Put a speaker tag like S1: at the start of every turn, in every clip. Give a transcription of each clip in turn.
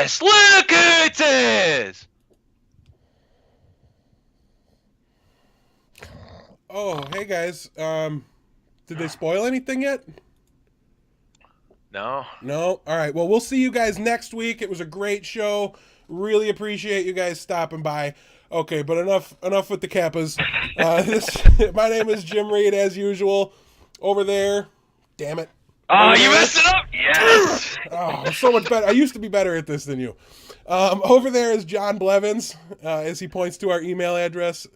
S1: this! Look at this!
S2: Oh, hey guys. Did they spoil anything yet?
S1: No.
S2: No. All right. Well, we'll see you guys next week. It was a great show. Really appreciate you guys stopping by. Okay, but enough with the Kappas. My name is Jim Reed, as usual. Over there, damn it.
S1: Oh, you messed it up! Yes!
S2: Oh, so much better. I used to be better at this than you. Over there is John Blevins, as he points to our email address.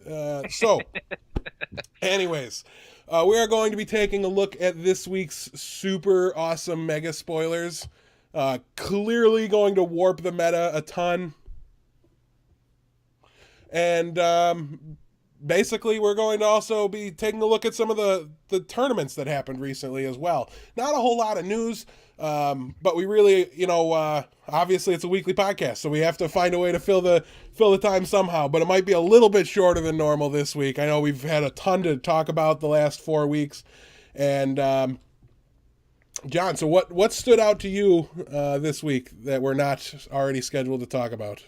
S2: Anyways, we are going to be taking a look at this week's super awesome mega spoilers. Clearly going to warp the meta a ton. And basically, we're going to also be taking a look at some of the tournaments that happened recently as well. Not a whole lot of news, but we really, obviously it's a weekly podcast, so we have to find a way to fill the time somehow. But it might be a little bit shorter than normal this week. I know we've had a ton to talk about the last 4 weeks, and John, so what stood out to you this week that we're not already scheduled to talk about?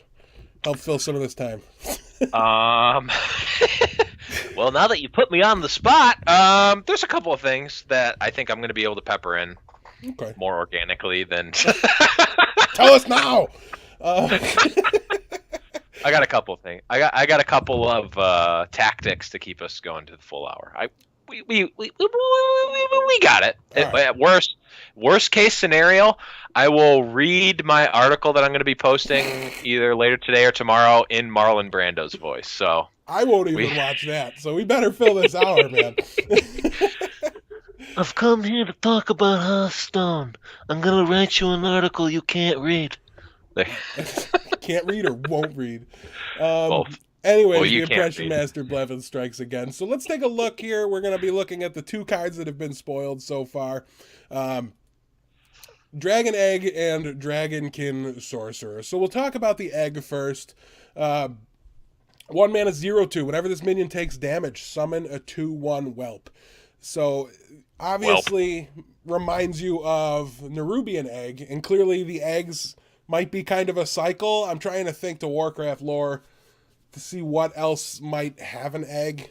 S2: Help fill some of this time.
S1: Well, now that you put me on the spot, there's a couple of things that I think I'm going to be able to pepper in more organically than.
S2: Tell us now.
S1: I got a couple of things. I got a couple of tactics to keep us going to the full hour. We got it. Right. Worst case scenario, I will read my article that I'm going to be posting either later today or tomorrow in Marlon Brando's voice. So
S2: I won't even watch that. So we better fill this hour, man.
S3: I've come here to talk about Hearthstone. I'm going to write you an article you can't read.
S2: Can't read or won't read.
S1: Both.
S2: Anyways, the Impression Master Blevins strikes again. So let's take a look here. We're going to be looking at the 2 cards that have been spoiled so far. Dragon Egg and Dragonkin Sorcerer. So we'll talk about the egg first. 1 mana 0/2. Whenever this minion takes damage, summon a 2/1 whelp. So obviously reminds you of Nerubian Egg, and clearly the eggs might be kind of a cycle. I'm trying to think to Warcraft lore to see what else might have an egg.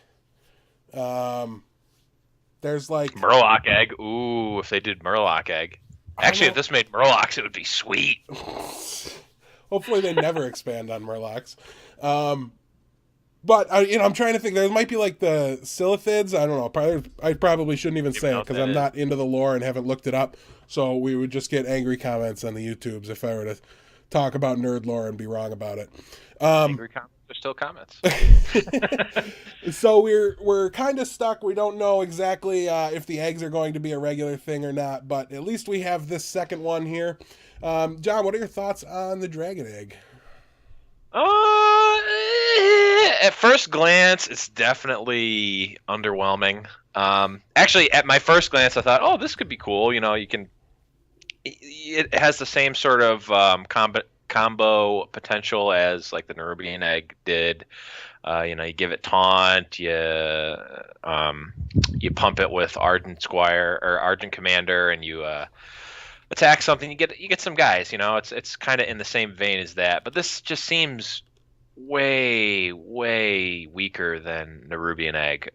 S2: There's like
S1: Murloc Egg. Ooh, if they did Murloc Egg. Actually, if this made Murlocs, it would be sweet.
S2: Hopefully they never expand on Murlocs. But I'm trying to think. There might be like the Silithids. I don't know. I probably shouldn't even say it because I'm not into the lore and haven't looked it up. So we would just get angry comments on the YouTubes if I were to talk about nerd lore and be wrong about it.
S1: Angry comments are still comments.
S2: So we're kind of stuck. We don't know exactly if the eggs are going to be a regular thing or not. But at least we have this second one here. John, what are your thoughts on the Dragon Egg?
S1: At first glance, it's definitely underwhelming. Actually, at my first glance, I thought, "Oh, this could be cool." You can. It has the same sort of combo potential as like the Nerubian Egg did. You give it taunt, you pump it with Ardent Squire or Ardent Commander, and you attack something. You get some guys. It's kind of in the same vein as that, but this just seems way weaker than Nerubian Egg.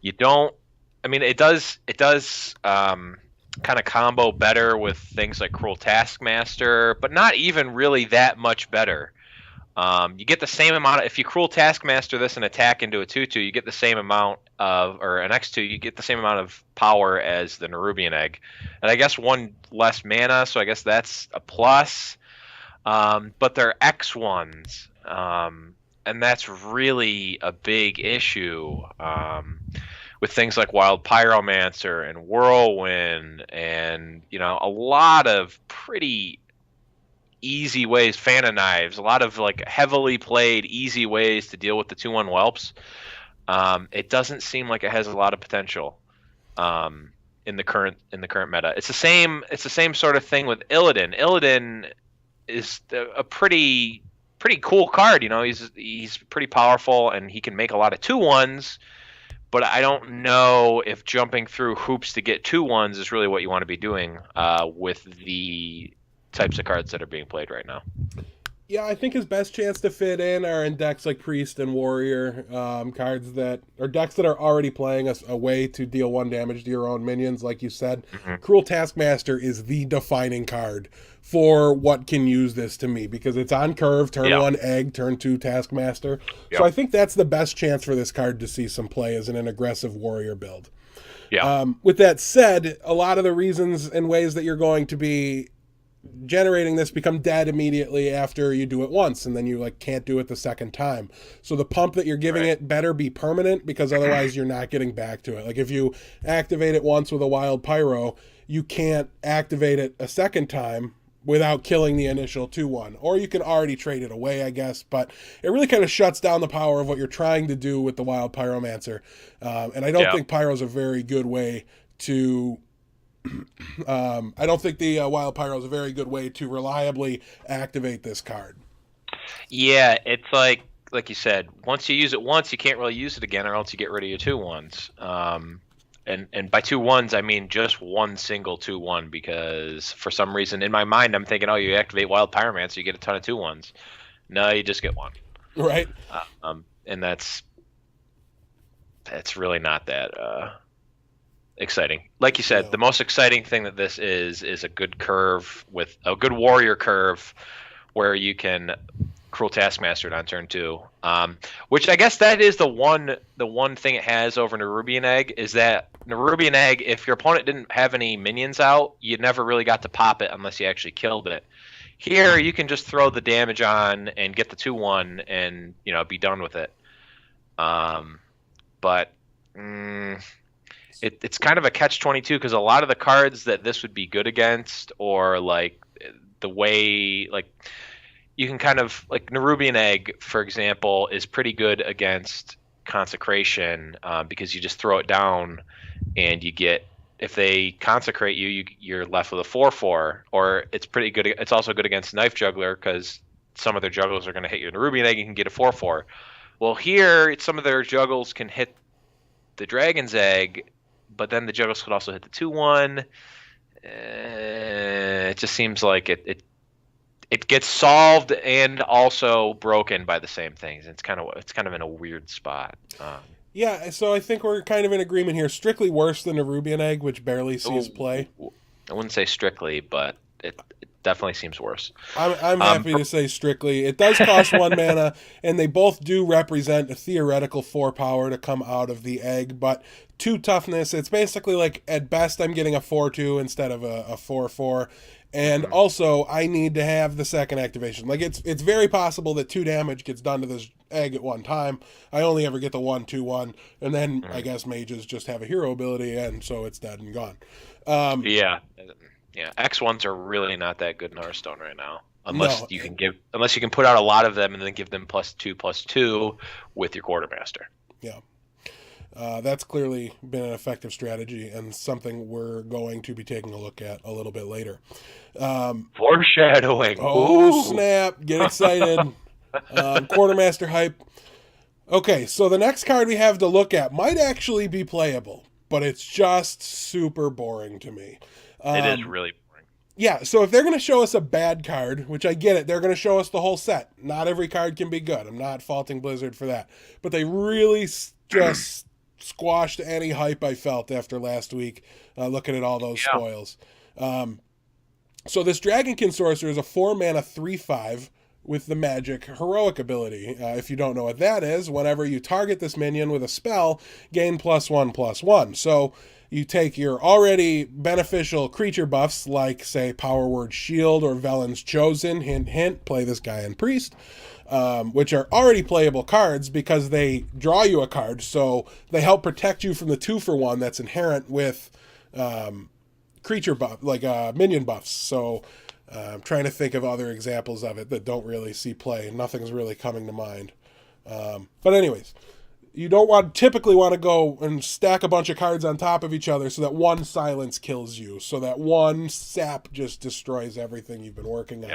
S1: It does kind of combo better with things like Cruel Taskmaster, but not even really that much better. You get the same amount if you Cruel Taskmaster this and attack into a 2/2, you get the same amount of, or an X2, you get the same amount of power as the Nerubian Egg. And I guess 1 less mana, so I guess that's a plus. But they're X1s, and that's really a big issue. With things like Wild Pyromancer and Whirlwind and, a lot of pretty easy ways, Fan of Knives, a lot of like heavily played easy ways to deal with the 2/1 whelps. It doesn't seem like it has a lot of potential in the current meta. It's the same sort of thing with Illidan. Illidan is a pretty cool card. He's pretty powerful and he can make a lot of 2/1s. But I don't know if jumping through hoops to get 2/1s is really what you want to be doing with the types of cards that are being played right now.
S2: Yeah, I think his best chance to fit in are in decks like Priest and Warrior, cards that are decks that are already playing a way to deal 1 damage to your own minions, like you said.
S1: Mm-hmm.
S2: Cruel Taskmaster is the defining card for what can use this to me, because it's on curve, turn 1 Egg, turn 2 Taskmaster.
S1: Yep.
S2: So I think that's the best chance for this card to see some play as in an aggressive Warrior build.
S1: Yeah.
S2: With that said, a lot of the reasons and ways that you're going to be generating this become dead immediately after you do it once, and then you can't do it the second time. So the pump that you're giving it better be permanent, because otherwise you're not getting back to it. Like if you activate it once with a Wild Pyro, you can't activate it a second time without killing the initial 2/1, or you can already trade it away, I guess, but it really kind of shuts down the power of what you're trying to do with the Wild Pyromancer. And I don't think Pyro's a very good way to I don't think the Wild Pyro is a very good way to reliably activate this card.
S1: Yeah, it's like you said, once you use it once, you can't really use it again, or else you get rid of your 2/1s. And by 2/1s, I mean just one single 2/1, because for some reason in my mind I'm thinking, oh, you activate Wild Pyromancer, you get a ton of 2/1s. No, you just get one.
S2: Right.
S1: And that's really not that exciting. Like you said, the most exciting thing that this is a good curve, with a good Warrior curve where you can Cruel Taskmaster on turn 2. Which I guess that is the one thing it has over Nerubian Egg, is that Nerubian Egg, if your opponent didn't have any minions out, you never really got to pop it unless you actually killed it. Here you can just throw the damage on and get the 2/1 and be done with it. But it's kind of a catch-22, because a lot of the cards that this would be good against, or the way you can kind of Nerubian Egg, for example, is pretty good against Consecration, because you just throw it down and you get, if they consecrate you're left with a 4/4, or it's pretty good. It's also good against Knife Juggler, because some of their juggles are going to hit your Nerubian Egg. You can get a 4/4. Well, here some of their juggles can hit the Dragon's Egg, but then the juggles could also hit the 2/1. It just seems like it gets solved and also broken by the same things. It's kind of in a weird spot.
S2: Yeah, so I think we're kind of in agreement here. Strictly worse than a Nerubian Egg, which barely sees play.
S1: I wouldn't say strictly, but it definitely seems worse.
S2: I'm happy to say strictly. It does cost 1 mana, and they both do represent a theoretical 4 power to come out of the egg, but 2 toughness. It's basically at best I'm getting a 4/2 instead of a 4/4. And also, I need to have the second activation. It's very possible that 2 damage gets done to this egg at one time. I only ever get the 1/2/1, and then I guess mages just have a hero ability, and so it's dead and gone.
S1: Yeah, X1s are really not that good in Hearthstone right now, unless you can put out a lot of them and then give them +2/+2 with your Quartermaster.
S2: Yeah. That's clearly been an effective strategy, and something we're going to be taking a look at a little bit later.
S1: Foreshadowing.
S2: Oh, snap. Get excited. Quartermaster hype. Okay, so the next card we have to look at might actually be playable, but it's just super boring to me.
S1: It is really boring.
S2: Yeah, so if they're going to show us a bad card, which I get it, they're going to show us the whole set. Not every card can be good. I'm not faulting Blizzard for that. But they really just squashed any hype I felt after last week, looking at all those spoils. So this Dragonkin Sorcerer is a 4-mana 3/5 with the magic heroic ability. If you don't know what that is, whenever you target this minion with a spell, gain +1/+1. So you take your already beneficial creature buffs, like, say, Power Word Shield or Velen's Chosen, hint, hint, play this guy in Priest, which are already playable cards because they draw you a card, so they help protect you from the 2-for-1 that's inherent with creature buff, minion buffs. So I'm trying to think of other examples of it that don't really see play. Nothing's really coming to mind. But anyways, you don't typically want to go and stack a bunch of cards on top of each other so that one silence kills you, so that one sap just destroys everything you've been working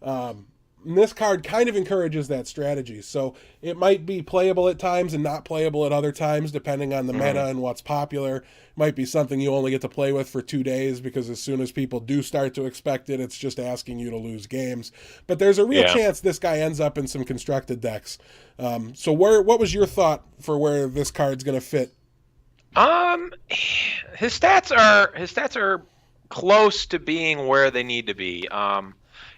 S2: on. And this card kind of encourages that strategy. So it might be playable at times and not playable at other times, depending on the meta and what's popular. It might be something you only get to play with for 2 days because as soon as people do start to expect it, it's just asking you to lose games. But there's a real chance this guy ends up in some constructed decks. So what was your thought for where this card's going to fit?
S1: His stats are close to being where they need to be.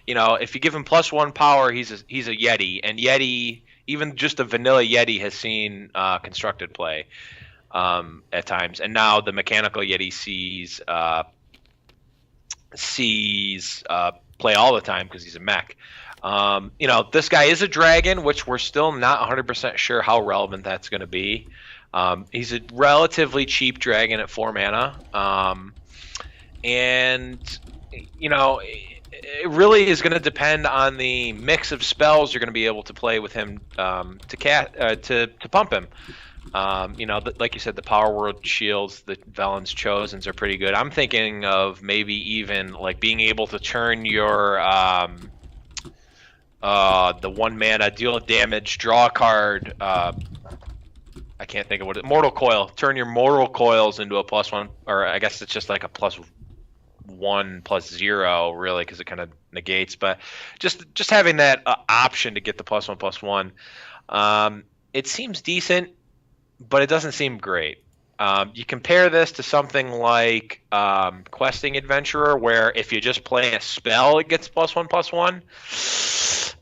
S1: If you give him +1 power, he's a Yeti, and Yeti, even just a vanilla Yeti, has seen constructed play at times, and now the mechanical Yeti sees play all the time because he's a mech. This guy is a dragon, which we're still not 100% sure how relevant that's going to be. He's a relatively cheap dragon at 4 mana, and it really is going to depend on the mix of spells you're going to be able to play with him to pump him. Like you said, the Power Word Shields, the Velen's Chosens are pretty good. I'm thinking of maybe even like being able to turn your the 1 mana, deal damage, draw a card. I can't think of what Mortal Coil. Turn your Mortal Coils into a +1, or I guess it's just like a +1/+0, really, because it kind of negates. But just having that option to get the +1/+1, it seems decent, but it doesn't seem great. You compare this to something like Questing Adventurer, where if you just play a spell, it gets +1/+1.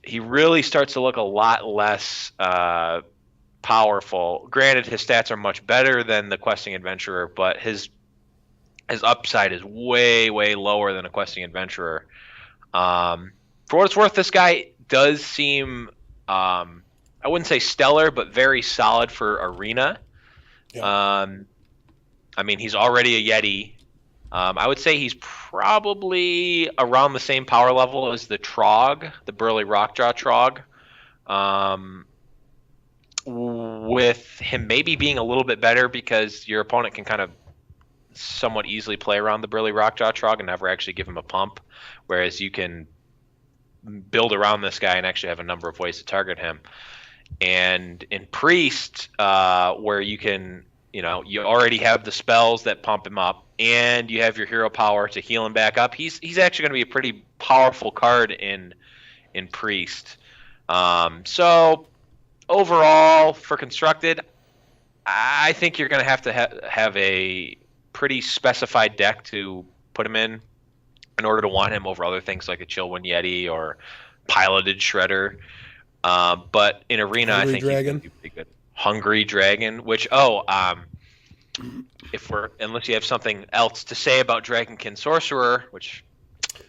S1: He really starts to look a lot less powerful. Granted, his stats are much better than the Questing Adventurer, but his upside is way, way lower than a Questing Adventurer. For what it's worth, this guy does seem, I wouldn't say stellar, but very solid for Arena. Yeah. He's already a Yeti. I would say he's probably around the same power level as the Trog, the Burly Rockjaw Trog. With him maybe being a little bit better because your opponent can kind of somewhat easily play around the Burly Rockjaw Trog and never actually give him a pump, whereas you can build around this guy and actually have a number of ways to target him. And in Priest, where you can, you already have the spells that pump him up, and you have your hero power to heal him back up. He's actually going to be a pretty powerful card in Priest. So overall, for constructed, I think you're going to have a pretty specified deck to put him in order to want him over other things like a Chillwind Yeti or Piloted Shredder. But in Arena, I think he's going to be pretty good. Hungry Dragon, which unless you have something else to say about Dragonkin Sorcerer, which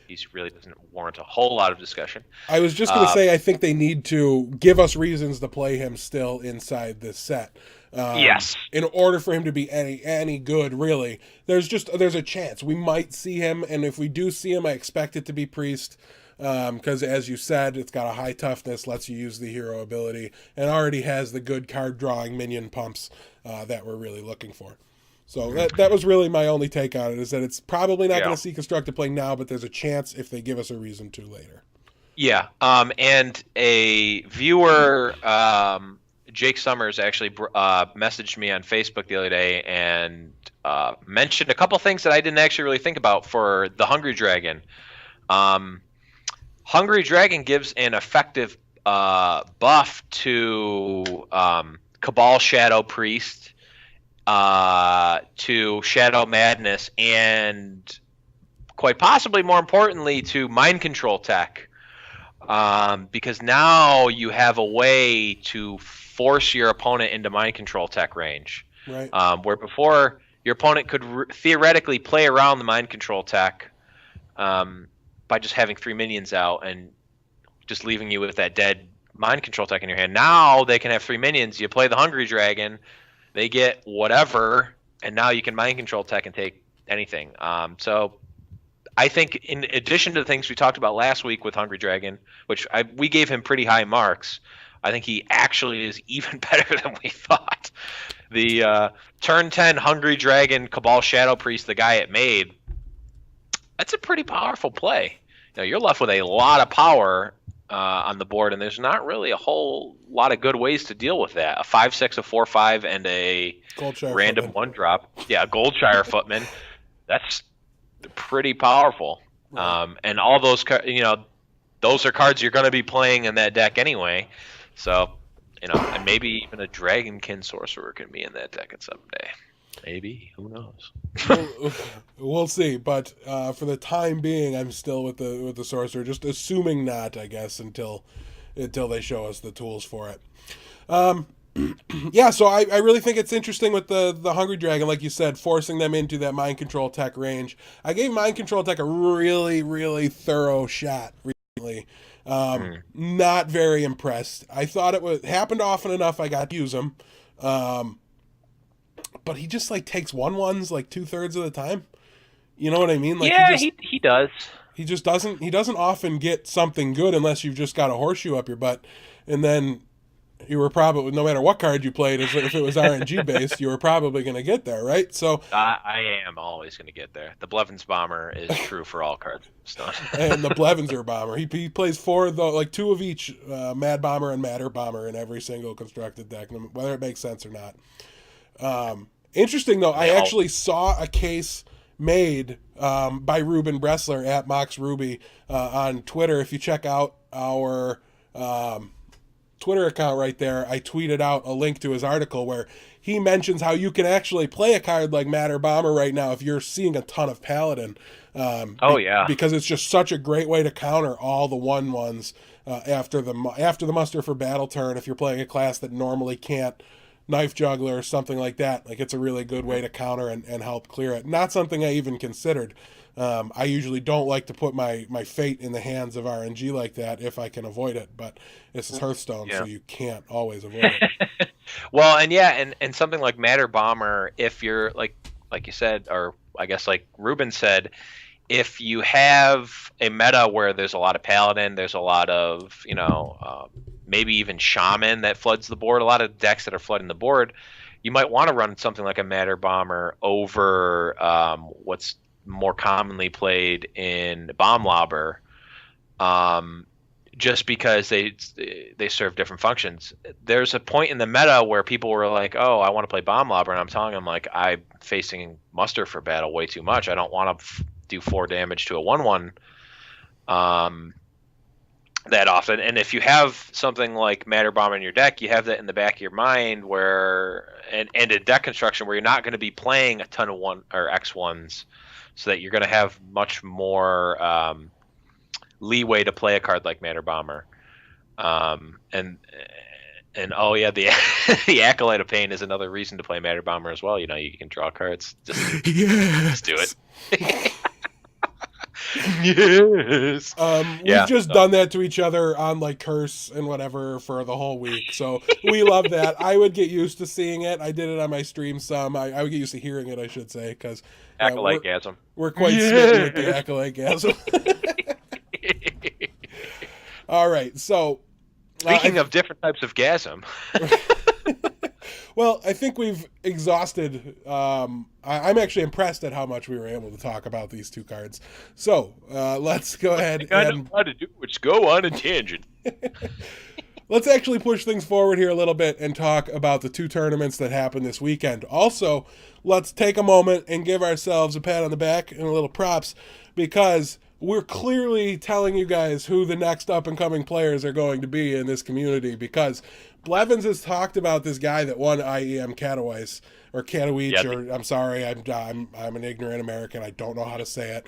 S1: he really doesn't warrant a whole lot of discussion.
S2: I was just going to say, I think they need to give us reasons to play him still inside this set.
S1: Yes.
S2: In order for him to be any good, really, there's a chance we might see him, and if we do see him, I expect it to be Priest. Because as you said, it's got a high toughness, lets you use the hero ability, and already has the good card drawing minion pumps that we're really looking for. So that was really my only take on it, is that it's probably not going to see constructed play now, but there's a chance if they give us a reason to later.
S1: Yeah, and a viewer, Jake Summers, actually messaged me on Facebook the other day and mentioned a couple things that I didn't actually really think about for the Hungry Dragon. Hungry Dragon gives an effective buff to Cabal Shadow Priest, to Shadow Madness, and quite possibly more importantly to Mind Control Tech, because now you have a way to force your opponent into Mind Control Tech range.
S2: Right.
S1: Where before your opponent could theoretically play around the Mind Control Tech by just having 3 minions out and just leaving you with that dead Mind Control Tech in your hand. Now they can have 3 minions. You play the Hungry Dragon, they get whatever, and now you can Mind Control Tech and take anything. So I think in addition to the things we talked about last week with Hungry Dragon, which we gave him pretty high marks, I think he actually is even better than we thought. The turn 10 Hungry Dragon Cabal Shadow Priest, the guy it made, that's a pretty powerful play. You're left with a lot of power on the board, and there's not really a whole lot of good ways to deal with that. A 5/6, a 4/5, and a
S2: Goldshire
S1: random
S2: Footman.
S1: one drop. Yeah, a Goldshire Footman. That's pretty powerful.
S2: Right.
S1: And all those, those are cards you're going to be playing in that deck anyway. So, and maybe even a Dragonkin Sorcerer can be in that deck at some day. Maybe. Who knows?
S2: We'll see, but for the time being, I'm still with the sorcerer. Just assuming not, I guess, until they show us the tools for it. Yeah, so I really think it's interesting with the Hungry Dragon, like you said, forcing them into that Mind Control Tech range. I gave Mind Control Tech a really, really thorough shot recently. Not very impressed. I thought it happened often enough I got to use him. But he just like takes 1/1s like 2/3 of the time. You know what I mean? Like
S1: yeah, he does.
S2: He just doesn't often get something good unless you've just got a horseshoe up your butt. And then you were probably, no matter what card you played, if it was RNG based, you were probably going to get there, right? So
S1: I am always going to get there. The Blevins Bomber is true for all cards.
S2: And the Blevinser Bomber. He plays 4 though, like 2 of each, Mad Bomber and Matter Bomber in every single constructed deck, whether it makes sense or not. Interesting though, I actually saw a case made by Ruben Bressler at Mox Ruby on Twitter. If you check out our Twitter account right there, I tweeted out a link to his article where he mentions how you can actually play a card like Matter Bomber right now if you're seeing a ton of Paladin. Because it's just such a great way to counter all the 1/1s after the muster for battle turn. If you're playing a class that normally can't Knife Juggler or something like that, like it's a really good way to counter and help clear it. Not something I even considered. I usually don't like to put my fate in the hands of RNG like that if I can avoid it, but this is Hearthstone, so you can't always avoid it.
S1: Well, and something like Matter Bomber, if you're like you said, or I guess like Ruben said, if you have a meta where there's a lot of Paladin, there's a lot of maybe even Shaman that floods the board, a lot of decks that are flooding the board, you might want to run something like a Matter Bomber over what's more commonly played in Bomb Lobber, just because they serve different functions. There's a point in the meta where people were like, oh, I want to play Bomb Lobber, and I'm telling them, like, I'm facing muster for battle way too much. I don't want to do 4 damage to a 1/1 that often. And if you have something like Matter Bomber in your deck, you have that in the back of your mind where, and a deck construction where you're not going to be playing a ton of X1s, so that you're going to have much more leeway to play a card like Matter Bomber. And oh yeah, the Acolyte of Pain is another reason to play Matter Bomber as well. You can draw cards. Just do it. Yes.
S2: We've just done that to each other on like Curse and whatever for the whole week, so we love that. I would get used to seeing it. I did it on my stream some. I would get used to hearing it, I should say, because
S1: Acolyte-gasm.
S2: We're quite smitten with the Acolyte-gasm. All right, so
S1: speaking of different types of gasm.
S2: Well, I think we've exhausted. I'm actually impressed at how much we were able to talk about these 2 cards. So let's go ahead and
S1: how to do is go on a tangent.
S2: Let's actually push things forward here a little bit and talk about the 2 tournaments that happened this weekend. Also, let's take a moment and give ourselves a pat on the back and a little props, because we're clearly telling you guys who the next up-and-coming players are going to be in this community, because Blevins has talked about this guy that won IEM Katowice, or Katowice, or I'm sorry, I'm an ignorant American. I don't know how to say it.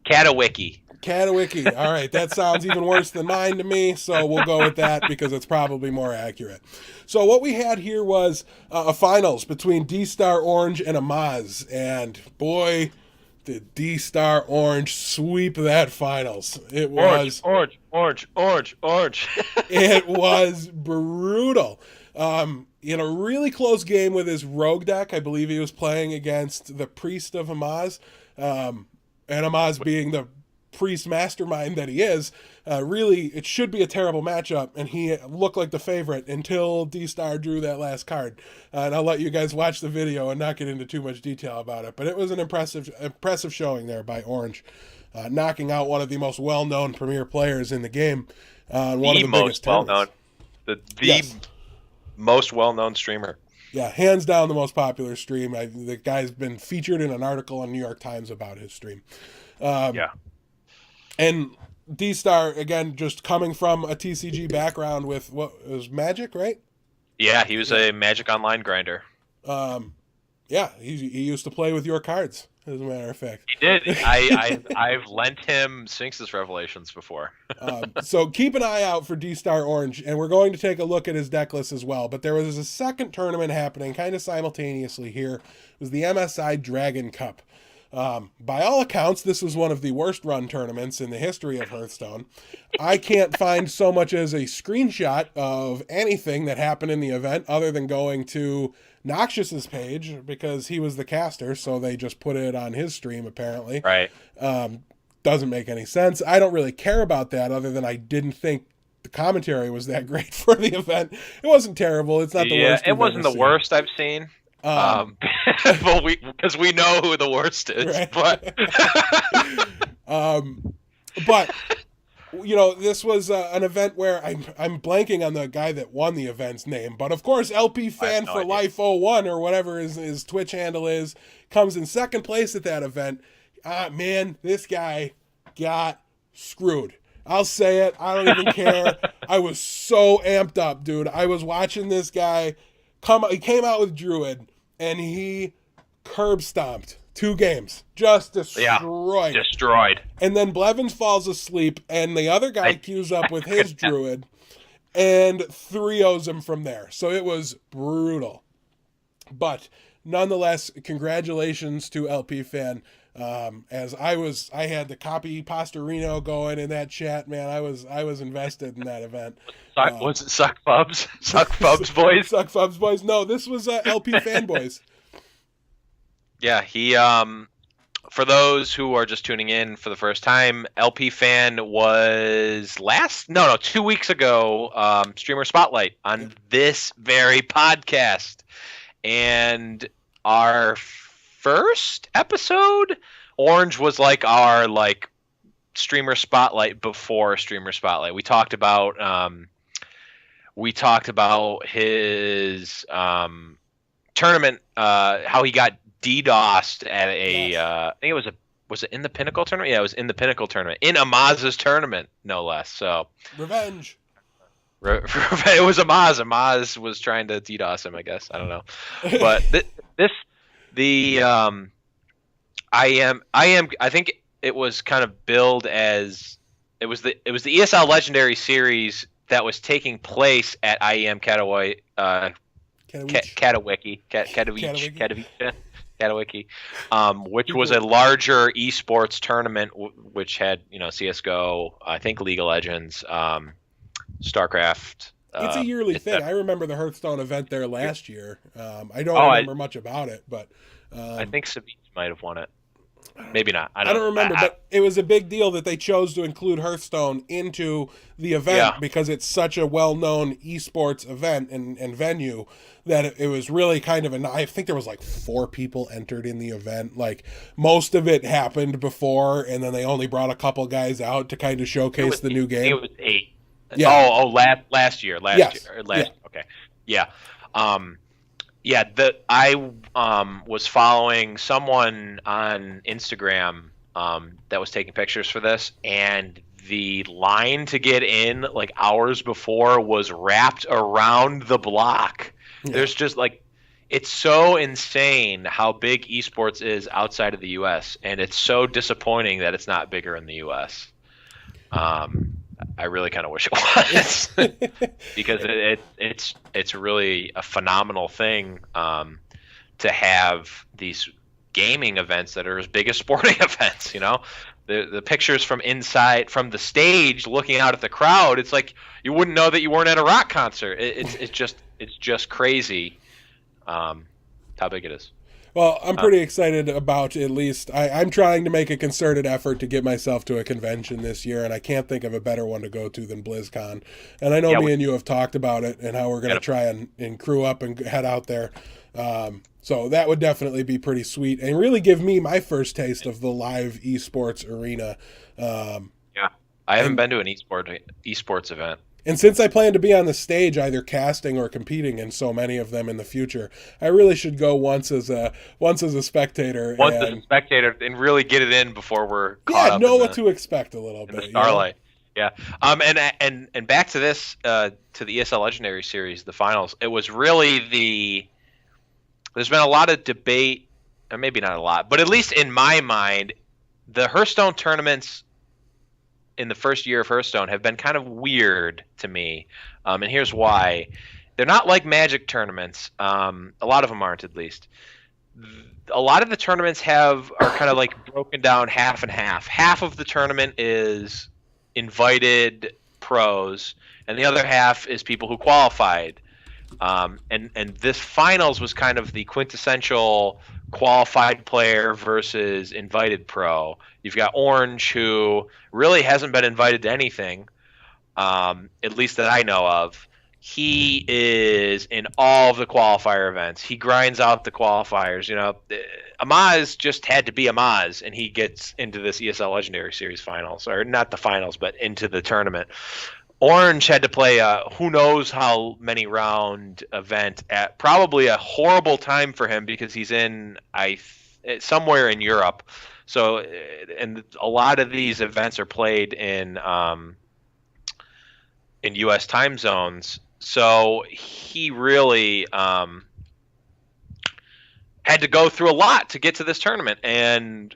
S1: Katowiki.
S2: Katowiki. All right, that sounds even worse than mine to me, so we'll go with that because it's probably more accurate. So what we had here was a finals between D-Star Orange and Amaz, and boy, did D-Star Orange sweep that finals. It was
S1: orange.
S2: It was brutal. In a really close game with his rogue deck, I believe he was playing against the Priest of Amaz, and Amaz being the priest mastermind that he is, really, it should be a terrible matchup, and he looked like the favorite until D-Star drew that last card. And I'll let you guys watch the video and not get into too much detail about it, but it was an impressive showing there by Orange. knocking out one of the most well-known premier players in the game on one of the
S1: most
S2: biggest tournaments.
S1: The
S2: Yes.
S1: most well-known streamer.
S2: Yeah, hands down the most popular stream. The guy's been featured in an article on New York Times about his stream.
S1: Yeah.
S2: And D-Star, again, just coming from a TCG background with what it was Magic, right?
S1: Yeah, he was a Magic Online grinder.
S2: Yeah, he used to play with your cards, as a matter of fact.
S1: He did. I've lent him Sphinx's Revelations before.
S2: So keep an eye out for D-Star Orange, and we're going to take a look at his deck list as well. But there was a second tournament happening kind of simultaneously here. It was the MSI Dragon Cup. By all accounts, this was one of the worst run tournaments in the history of Hearthstone. I can't find so much as a screenshot of anything that happened in the event other than going to Noxious's page because he was the caster, so they just put it on his stream apparently.
S1: Right.
S2: Doesn't make any sense. I don't really care about that other than I didn't think the commentary was that great for the event. It wasn't terrible. It's not the worst.
S1: Yeah, it wasn't the worst I've seen. But because we know who the worst is,
S2: Right.
S1: but
S2: but you know, this was an event where I'm blanking on the guy that won the event's name, but of course LP Fan
S1: no
S2: for
S1: idea.
S2: Life 01 or whatever his Twitch handle is comes in second place at that event. Man, this guy got screwed. I'll say it. I don't even care. I was so amped up, dude. I was watching this guy he came out with Druid and he curb stomped 2 games. Just destroyed.
S1: destroyed.
S2: And then Blevins falls asleep, and the other guy queues up with his Druid and 3-0s him from there. So it was brutal. But nonetheless, congratulations to LP Fan. As I had the copy Pastorino going in that chat, man. I was invested in that event.
S1: Was it Suck Pubs? Suck Pubs boys?
S2: Suck Pubs boys. No, this was LP Fanboys.
S1: Yeah, he for those who are just tuning in for the first time, LP Fan was 2 weeks ago, Streamer Spotlight on this very podcast. And our first episode, Orange was our Streamer Spotlight before Streamer Spotlight. We talked about his tournament, how he got DDoSed at a I think was it in the Pinnacle tournament? Yeah, it was in the Pinnacle tournament. In Amaz's tournament, no less. So
S2: Revenge.
S1: it was Amaz. Amaz was trying to DDoS him, I guess. I don't know. But I think it was kind of billed as it was the ESL Legendary Series that was taking place at IEM Katowice, which was a larger esports tournament, which had CS:GO, I think League of Legends, StarCraft.
S2: It's a yearly thing. I remember the Hearthstone event there last year. I don't remember much about it, but
S1: I think Savage might have won it. Maybe not. I
S2: don't remember, but it was a big deal that they chose to include Hearthstone into the event because it's such a well-known esports event and venue that it was really kind of I think there was 4 people entered in the event. Most of it happened before, and then they only brought a couple guys out to kind of showcase the new game.
S1: It was 8.
S2: Yeah.
S1: Last year. Okay. Yeah. I was following someone on Instagram that was taking pictures for this, and the line to get in hours before was wrapped around the block. Yeah. There's just it's so insane how big esports is outside of the U.S., and it's so disappointing that it's not bigger in the U.S. I really kind of wish it was because it's really a phenomenal thing to have these gaming events that are as big as sporting events. The pictures from the stage looking out at the crowd, it's like you wouldn't know that you weren't at a rock concert. It's just crazy how big it is.
S2: Well, I'm pretty excited about at least. I'm trying to make a concerted effort to get myself to a convention this year, and I can't think of a better one to go to than BlizzCon. And I know
S1: Yeah,
S2: me and you have talked about it and how we're going to try and crew up and head out there. So that would definitely be pretty sweet and really give me my first taste of the live esports arena.
S1: Yeah, I haven't been to an esports event.
S2: And since I plan to be on the stage, either casting or competing in so many of them in the future, I really should go once as a spectator.
S1: Once as a spectator, and really get it in before we're caught up.
S2: Know what to expect a little bit.
S1: The starlight. Yeah. And back to this to the ESL Legendary Series, the finals. It was really there's been a lot of debate, or maybe not a lot, but at least in my mind, the Hearthstone tournaments in the first year of Hearthstone have been kind of weird to me, and here's why. They're not like Magic tournaments. A lot of them aren't, at least. A lot of the tournaments are kind of like broken down half and half. Half of the tournament is invited pros, and the other half is people who qualified. And this finals was kind of the quintessential qualified player versus invited pro. You've got Orange, who really hasn't been invited to anything, at least that I know of. He is in all of the qualifier events. He grinds out the qualifiers. You know, Amaz just had to be Amaz, and he gets into this ESL Legendary Series finals, or not the finals, but into the tournament. Orange had to play a who knows how many round event at probably a horrible time for him because he's in somewhere in Europe. So, and a lot of these events are played in U.S. time zones. So he really had to go through a lot to get to this tournament, and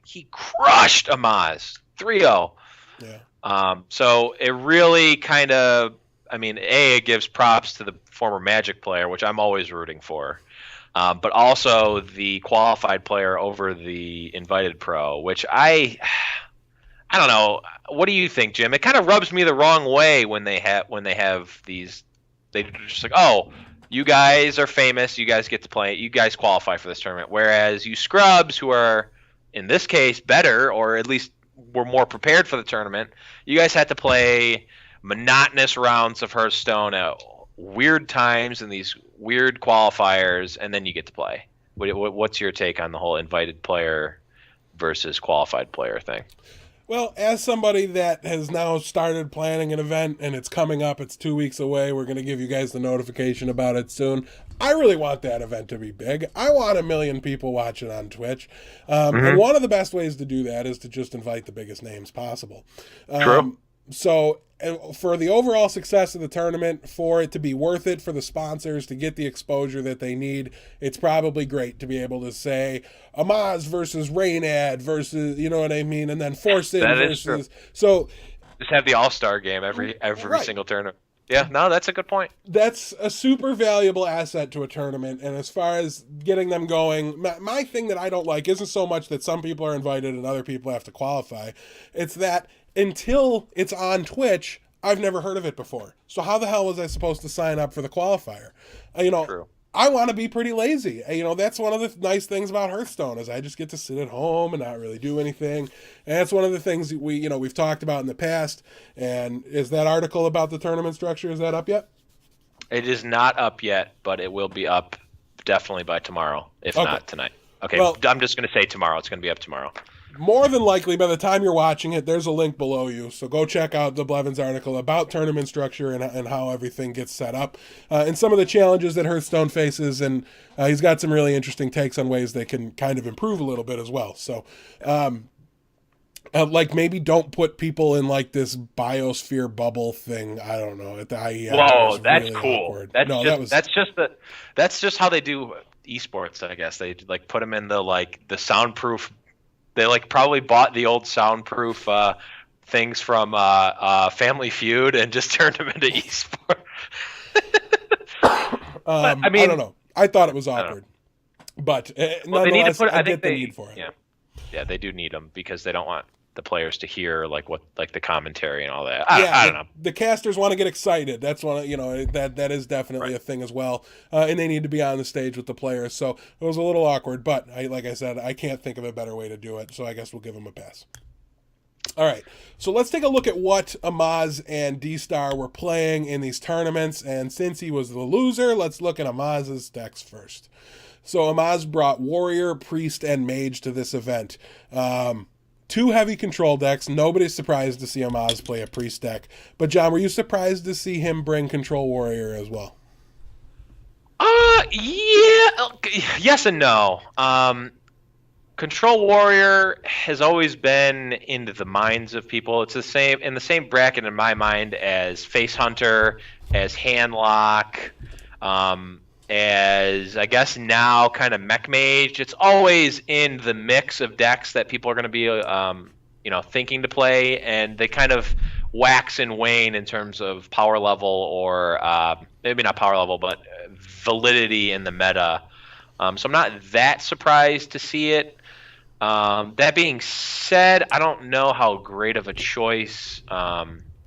S1: he crushed Amaz 3-0.
S2: Yeah.
S1: So it really kind of, I mean, it gives props to the former Magic player, which I'm always rooting for, but also the qualified player over the invited pro, which I don't know. What do you think, Jim? It kind of rubs me the wrong way when they have these. They're just like, oh, you guys are famous, you guys get to play, you guys qualify for this tournament, whereas you scrubs, who are in this case better, or at least were more prepared for the tournament, you guys had to play monotonous rounds of Hearthstone at weird times in these weird qualifiers, and then you get to play. What's your take on the whole invited player versus qualified player thing?
S2: Well, as somebody that has now started planning an event and it's coming up, it's 2 weeks away, we're going to give you guys the notification about it soon. I really want that event to be big. I want 1 million people watching on Twitch. And one of the best ways to do that is to just invite the biggest names possible.
S1: True.
S2: So for the overall success of the tournament, for it to be worth it for the sponsors to get the exposure that they need, it's probably great to be able to say Amaz versus Reynad versus, you know what I mean, and then Force In versus. So
S1: just have the All-Star game every
S2: right.
S1: single tournament. Yeah, no, that's a good point.
S2: That's a super valuable asset to a tournament. And as far as getting them going, my thing that I don't like isn't so much that some people are invited and other people have to qualify. It's that until it's on Twitch, I've never heard of it before. So how the hell was I supposed to sign up for the qualifier?
S1: True.
S2: I want to be pretty lazy. That's one of the nice things about Hearthstone is I just get to sit at home and not really do anything. And that's one of the things that we've talked about in the past. And is that article about the tournament structure, is that up yet?
S1: It is not up yet, but it will be up definitely by tomorrow, if not tonight. Okay, well, I'm just going to say tomorrow. It's going to be up tomorrow.
S2: More than likely, by the time you're watching it, there's a link below you. So go check out the Blevins article about tournament structure and how everything gets set up. And some of the challenges that Hearthstone faces. And he's got some really interesting takes on ways they can kind of improve a little bit as well. So, like maybe don't put people in like this biosphere bubble thing. I don't know. At the IEM,
S1: whoa, that's really cool.
S2: Awkward.
S1: That's just how they do esports, I guess. They like put them in the soundproof. They probably bought the old soundproof things from Family Feud and just turned them into esports.
S2: I don't know. I thought it was awkward, but nonetheless, I get the need for it.
S1: Yeah, they do need them because they don't want the players to hear like the commentary and all that. I don't know.
S2: The casters want to get excited. That's one, that is definitely a thing as well. And they need to be on the stage with the players. So it was a little awkward, but like I said, I can't think of a better way to do it. So I guess we'll give them a pass. All right, so let's take a look at what Amaz and D-Star were playing in these tournaments. And since he was the loser, let's look at Amaz's decks first. So Amaz brought Warrior, Priest, and Mage to this event. 2 heavy control decks. Nobody's surprised to see Amaz play a Priest deck. But John, were you surprised to see him bring Control Warrior as well?
S1: Yeah. Yes and no. Control Warrior has always been into the minds of people. It's in the same bracket in my mind as Face Hunter, as Handlock, as I guess now kind of Mech Mage. It's always in the mix of decks that people are going to be thinking to play, and they kind of wax and wane in terms of power level or maybe not power level, but validity in the meta. So I'm not that surprised to see it. That being said, I don't know how great of a choice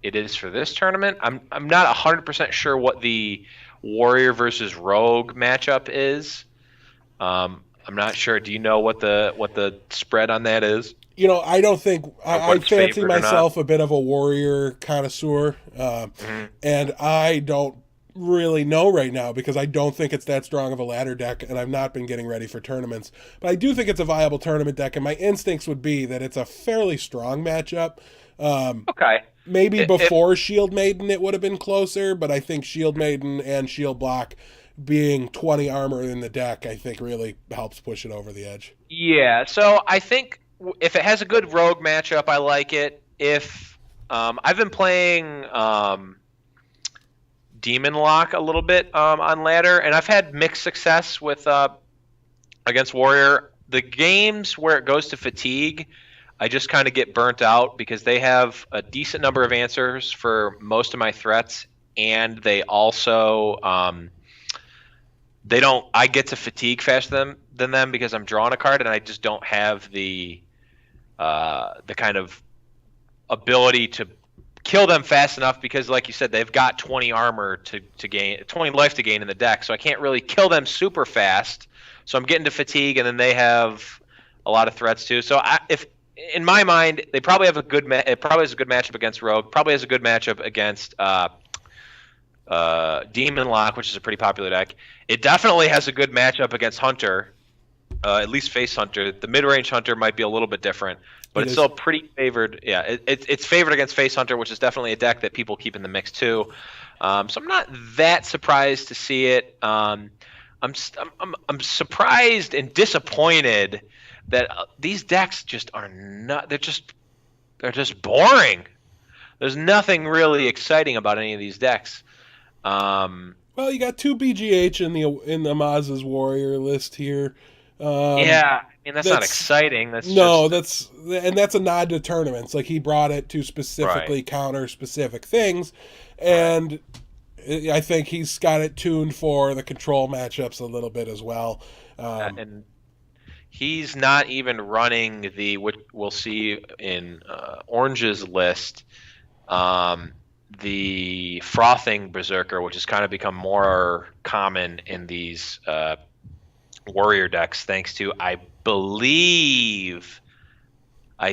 S1: it is for this tournament. I'm not 100% sure what the Warrior versus Rogue matchup is. I'm not sure. Do you know what the spread on that is?
S2: I don't think I fancy myself a bit of a Warrior connoisseur, and I don't really know right now because I don't think it's that strong of a ladder deck, and I've not been getting ready for tournaments. But I do think it's a viable tournament deck, and my instincts would be that it's a fairly strong matchup.
S1: Okay.
S2: Maybe before Shield Maiden it would have been closer, but I think Shield Maiden and Shield Block being 20 armor in the deck, I think really helps push it over the edge.
S1: Yeah, so I think if it has a good Rogue matchup, I like it. If I've been playing Demon Lock a little bit on ladder, and I've had mixed success with against Warrior. The games where it goes to fatigue, I just kind of get burnt out because they have a decent number of answers for most of my threats, and they also I get to fatigue faster than them because I'm drawing a card, and I just don't have the kind of ability to kill them fast enough because, like you said, they've got 20 armor to gain, 20 life to gain in the deck, so I can't really kill them super fast. So I'm getting to fatigue, and then they have a lot of threats too. So if in my mind, they probably have it probably has a good matchup against Rogue. Probably has a good matchup against Demon Lock, which is a pretty popular deck. It definitely has a good matchup against Hunter, at least Face Hunter. The mid-range Hunter might be a little bit different, but it's still pretty favored. Yeah, it's favored against Face Hunter, which is definitely a deck that people keep in the mix too. So I'm not that surprised to see it. I'm surprised and disappointed that these decks just are not. They're just boring. There's nothing really exciting about any of these decks.
S2: Well, you got 2 BGH in the Amaz's Warrior list here.
S1: Yeah, I mean that's not exciting. That's
S2: a nod to tournaments. Like he brought it to specifically counter specific things, and I think he's got it tuned for the control matchups a little bit as well.
S1: And he's not even running what we'll see in Orange's list. The Frothing Berserker, which has kind of become more common in these Warrior decks, thanks to, I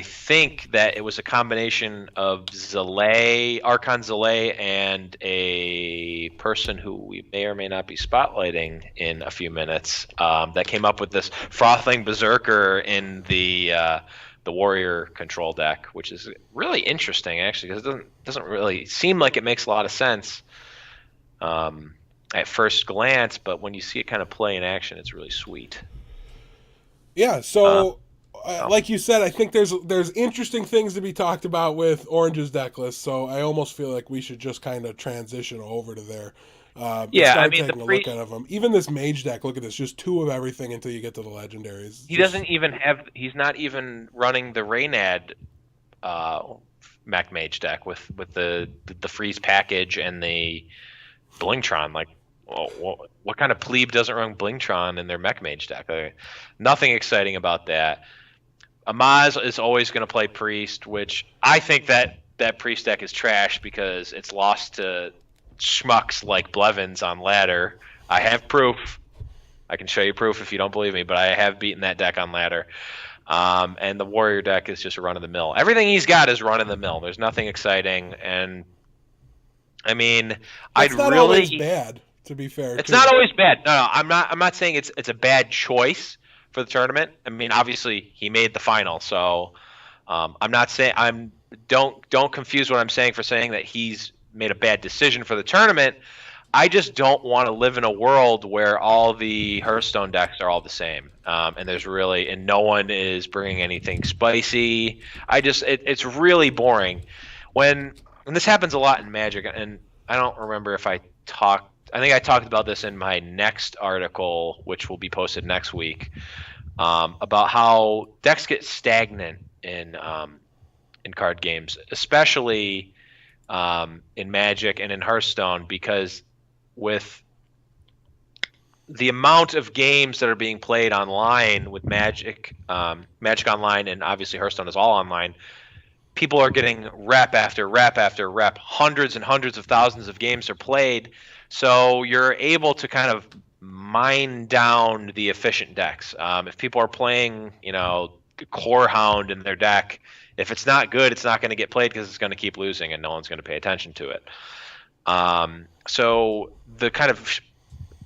S1: think that it was a combination of Archon Zalay, and a person who we may or may not be spotlighting in a few minutes that came up with this Frothing Berserker in the Warrior control deck, which is really interesting actually, because it doesn't really seem like it makes a lot of sense at first glance, but when you see it kind of play in action, it's really sweet.
S2: Yeah, so like you said, I think there's interesting things to be talked about with Orange's deck list, so I almost feel like we should just kind of transition over to there.
S1: I mean,
S2: taking a look at them. Even this Mage deck, look at this, just 2 of everything until you get to the legendaries.
S1: He's not even running the Reynad Mech Mage deck with the freeze package and the Blingtron. Like, what kind of plebe doesn't run Blingtron in their Mech Mage deck? Nothing exciting about that. Amaz is always going to play Priest, which I think that Priest deck is trash because it's lost to schmucks like Blevins on ladder. I have proof. I can show you proof if you don't believe me, but I have beaten that deck on ladder. And the Warrior deck is just run of the mill. Everything he's got is run of the mill. There's nothing exciting, and I mean,
S2: It's not always bad, to be fair.
S1: It's not always bad. No, I'm not saying it's a bad choice for the tournament. I mean, obviously he made the final, so I'm not saying don't confuse what I'm saying for saying that he's made a bad decision for the tournament. I just don't want to live in a world where all the Hearthstone decks are all the same, and no one is bringing anything spicy. It's really boring and this happens a lot in Magic, and I don't remember if I think I talked about this in my next article, which will be posted next week, about how decks get stagnant in card games, especially in Magic and in Hearthstone, because with the amount of games that are being played online with Magic Online, and obviously Hearthstone is all online, people are getting rep after rep after rep. Hundreds and hundreds of thousands of games are played, so you're able to kind of mine down the efficient decks. If people are playing, Core Hound in their deck, if it's not good, it's not going to get played because it's going to keep losing and no one's going to pay attention to it. So the kind of,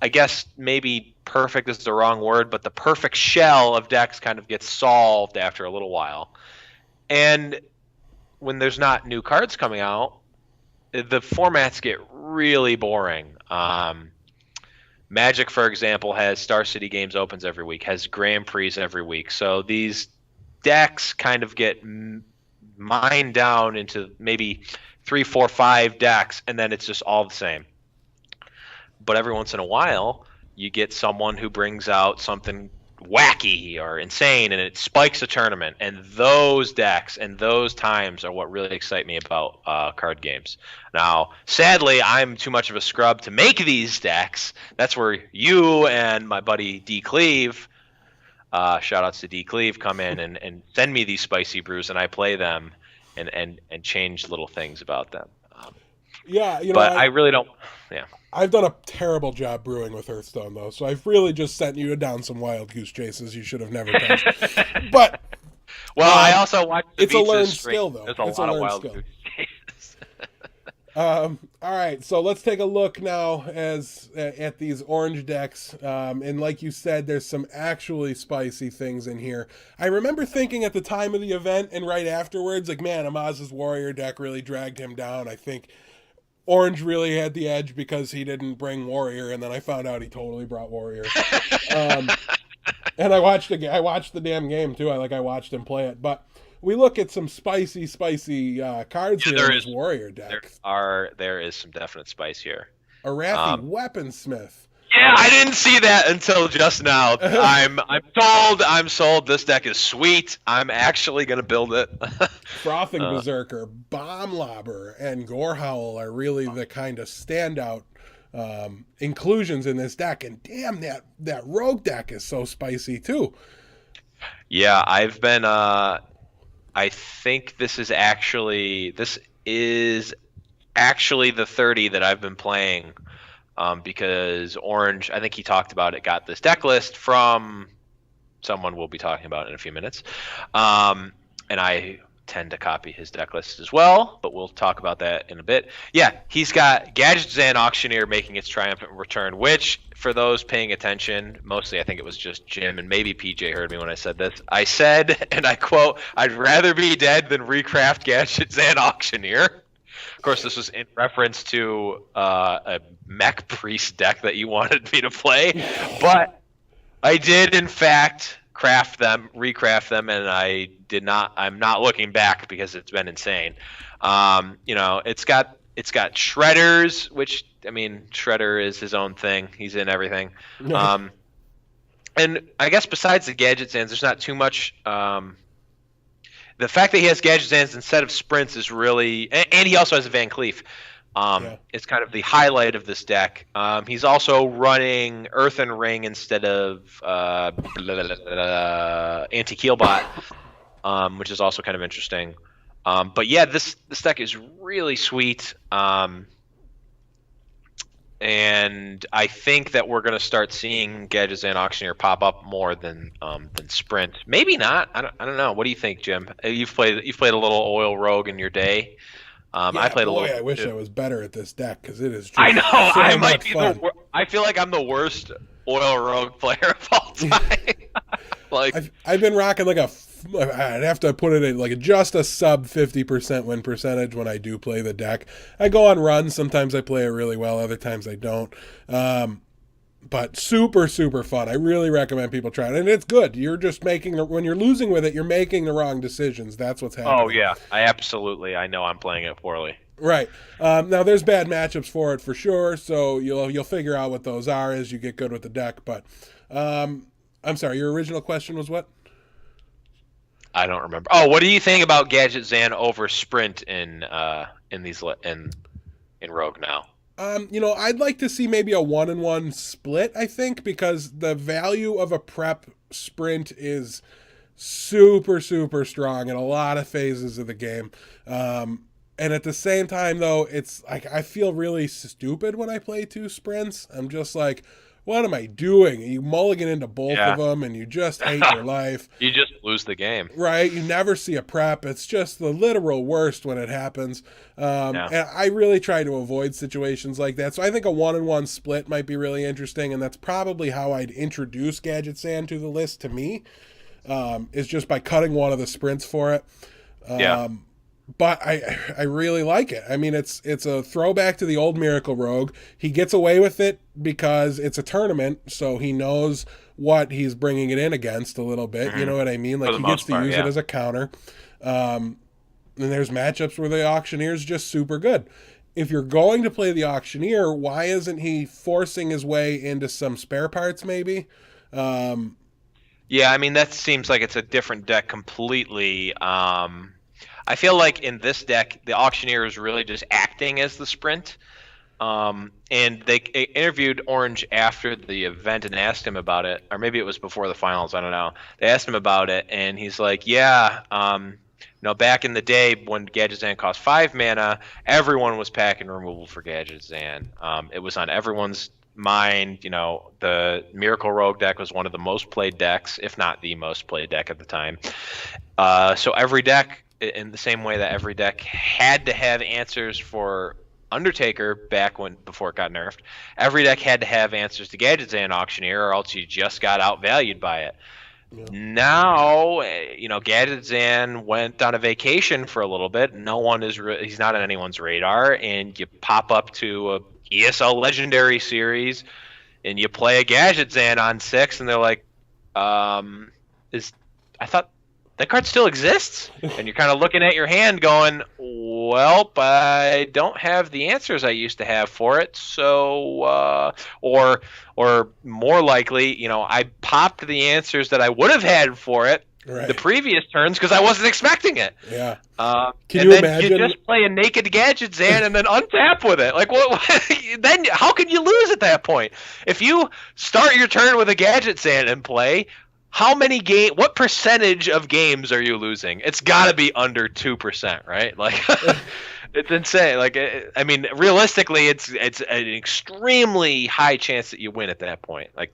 S1: I guess maybe perfect is the wrong word, but the perfect shell of decks kind of gets solved after a little while. And when there's not new cards coming out, the formats get really boring. Magic, for example, has Star City Games opens every week, has Grand Prix every week. So these decks kind of get mined down into maybe 3, 4, 5 decks, and then it's just all the same. But every once in a while, you get someone who brings out something wacky or insane, and it spikes a tournament. And those decks and those times are what really excite me about card games. Now, sadly, I'm too much of a scrub to make these decks. That's where you and my buddy D. Cleve, shout outs to D. Cleve, come in and send me these spicy brews, and I play them and change little things about them. But I really don't. Yeah.
S2: I've done a terrible job brewing with Hearthstone, though, so I've really just sent you down some wild goose chases you should have never touched. But
S1: I also watched the
S2: it's a learned
S1: stream.
S2: skill, though.
S1: There's a lot of wild goose chases.
S2: All right, so let's take a look now at these orange decks. And like you said, there's some actually spicy things in here. I remember thinking at the time of the event and right afterwards, like, man, Amaz's Warrior deck really dragged him down. I think Orange really had the edge because he didn't bring Warrior, and then I found out he totally brought Warrior. And I watched the damn game too. I watched him play it. But we look at some spicy cards here in his Warrior deck.
S1: There is some definite spice here.
S2: Arathi Weaponsmith.
S1: Yeah, I didn't see that until just now. I'm sold. This deck is sweet. I'm actually gonna build it.
S2: Frothing Berserker, Bomb Lobber, and Gorehowl are really the kind of standout inclusions in this deck. And damn, that Rogue deck is so spicy too.
S1: Yeah, I've been. I think this is actually the 30 that I've been playing. Because Orange, I think he talked about it, got this deck list from someone we'll be talking about in a few minutes. And I tend to copy his deck list as well, but we'll talk about that in a bit. Yeah, he's got Gadgetzan Auctioneer making its triumphant return, which, for those paying attention, mostly I think it was just Jim and maybe PJ heard me when I said this. I said, and I quote, "I'd rather be dead than recraft Gadgetzan Auctioneer." Of course, this was in reference to a Mech Priest deck that you wanted me to play, but I did in fact recraft them, and I did not. I'm not looking back because it's been insane. It's got Shredders, which, I mean, Shredder is his own thing. He's in everything. And I guess besides the Gadgetzans, there's not too much. The fact that he has Gadgetzans instead of Sprints is really, and he also has a Van Cleef. It's kind of the highlight of this deck. He's also running Earthen Ring instead of Anti-Keelbot. which is also kind of interesting. But yeah, this deck is really sweet. And I think that we're going to start seeing Gadget and Auctioneer pop up more than Sprint. Maybe not. I don't know. What do you think, Jim? You've played a little Oil Rogue in your day.
S2: Yeah,
S1: I played a
S2: boy,
S1: little.
S2: I wish I was better at this deck because it is just
S1: I know.
S2: so
S1: I might
S2: much
S1: be
S2: fun.
S1: I feel like I'm the worst Oil Rogue player of all time. Like
S2: I've been rocking like I'd have to put it in like just a sub 50% win percentage when I do play the deck. I go on runs. Sometimes I play it really well. Other times I don't. But super, super fun. I really recommend people try it. And it's good. You're just when you're losing with it, you're making the wrong decisions. That's what's happening.
S1: oh yeah, I know I'm playing it poorly.
S2: Right. Now there's bad matchups for it for sure. So you'll figure out what those are as you get good with the deck. But I'm sorry, your original question was what?
S1: I don't remember. Oh, what do you think about Gadget Zan over Sprint in Rogue now?
S2: I'd like to see maybe a 1-1 split, I think, because the value of a prep sprint is super, super strong in a lot of phases of the game. And at the same time, though, it's like I feel really stupid when I play 2 sprints. I'm just like, what am I doing? You mulligan into both of them, and you just hate your life.
S1: You just lose the game.
S2: Right? You never see a prep. It's just the literal worst when it happens. And I really try to avoid situations like that. So I think a 1-1 split might be really interesting, and that's probably how I'd introduce Gadget Sand to the list to me, is just by cutting one of the sprints for it. But I really like it. I mean, it's a throwback to the old Miracle Rogue. He gets away with it because it's a tournament, so he knows what he's bringing it in against a little bit. You know what I mean? Like he gets to use it as a counter. And there's matchups where the Auctioneer's just super good. If you're going to play the Auctioneer, why isn't he forcing his way into some spare parts maybe?
S1: Yeah, I mean, that seems like it's a different deck completely. I feel like in this deck, the Auctioneer is really just acting as the sprint. And they interviewed Orange after the event and asked him about it, or maybe it was before the finals, I don't know. They asked him about it, and he's like, yeah, back in the day when Gadget Zan cost 5 mana, everyone was packing removal for Gadget Zan. It was on everyone's mind. The Miracle Rogue deck was one of the most played decks, if not the most played deck at the time. So every deck, in the same way that every deck had to have answers for Undertaker before it got nerfed, every deck had to have answers to Gadget Zan Auctioneer, or else you just got outvalued by it. Yeah. Now, Gadget Zan went on a vacation for a little bit. He's not on anyone's radar, and you pop up to a ESL Legendary Series, and you play a Gadget Zan on 6, and they're like, I thought that card still exists, and you're kind of looking at your hand going, well, I don't have the answers I used to have for it, so or more likely, I popped the answers that I would have had for it the previous turns because I wasn't expecting it.
S2: Yeah.
S1: Can you imagine? You just play a naked Gadget Zan and then untap with it. Like, what? Then how can you lose at that point? If you start your turn with a Gadget Zan in play, what percentage of games are you losing? It's got to be under 2%, right? Like, it's insane. Like, I mean, realistically, it's an extremely high chance that you win at that point. Like,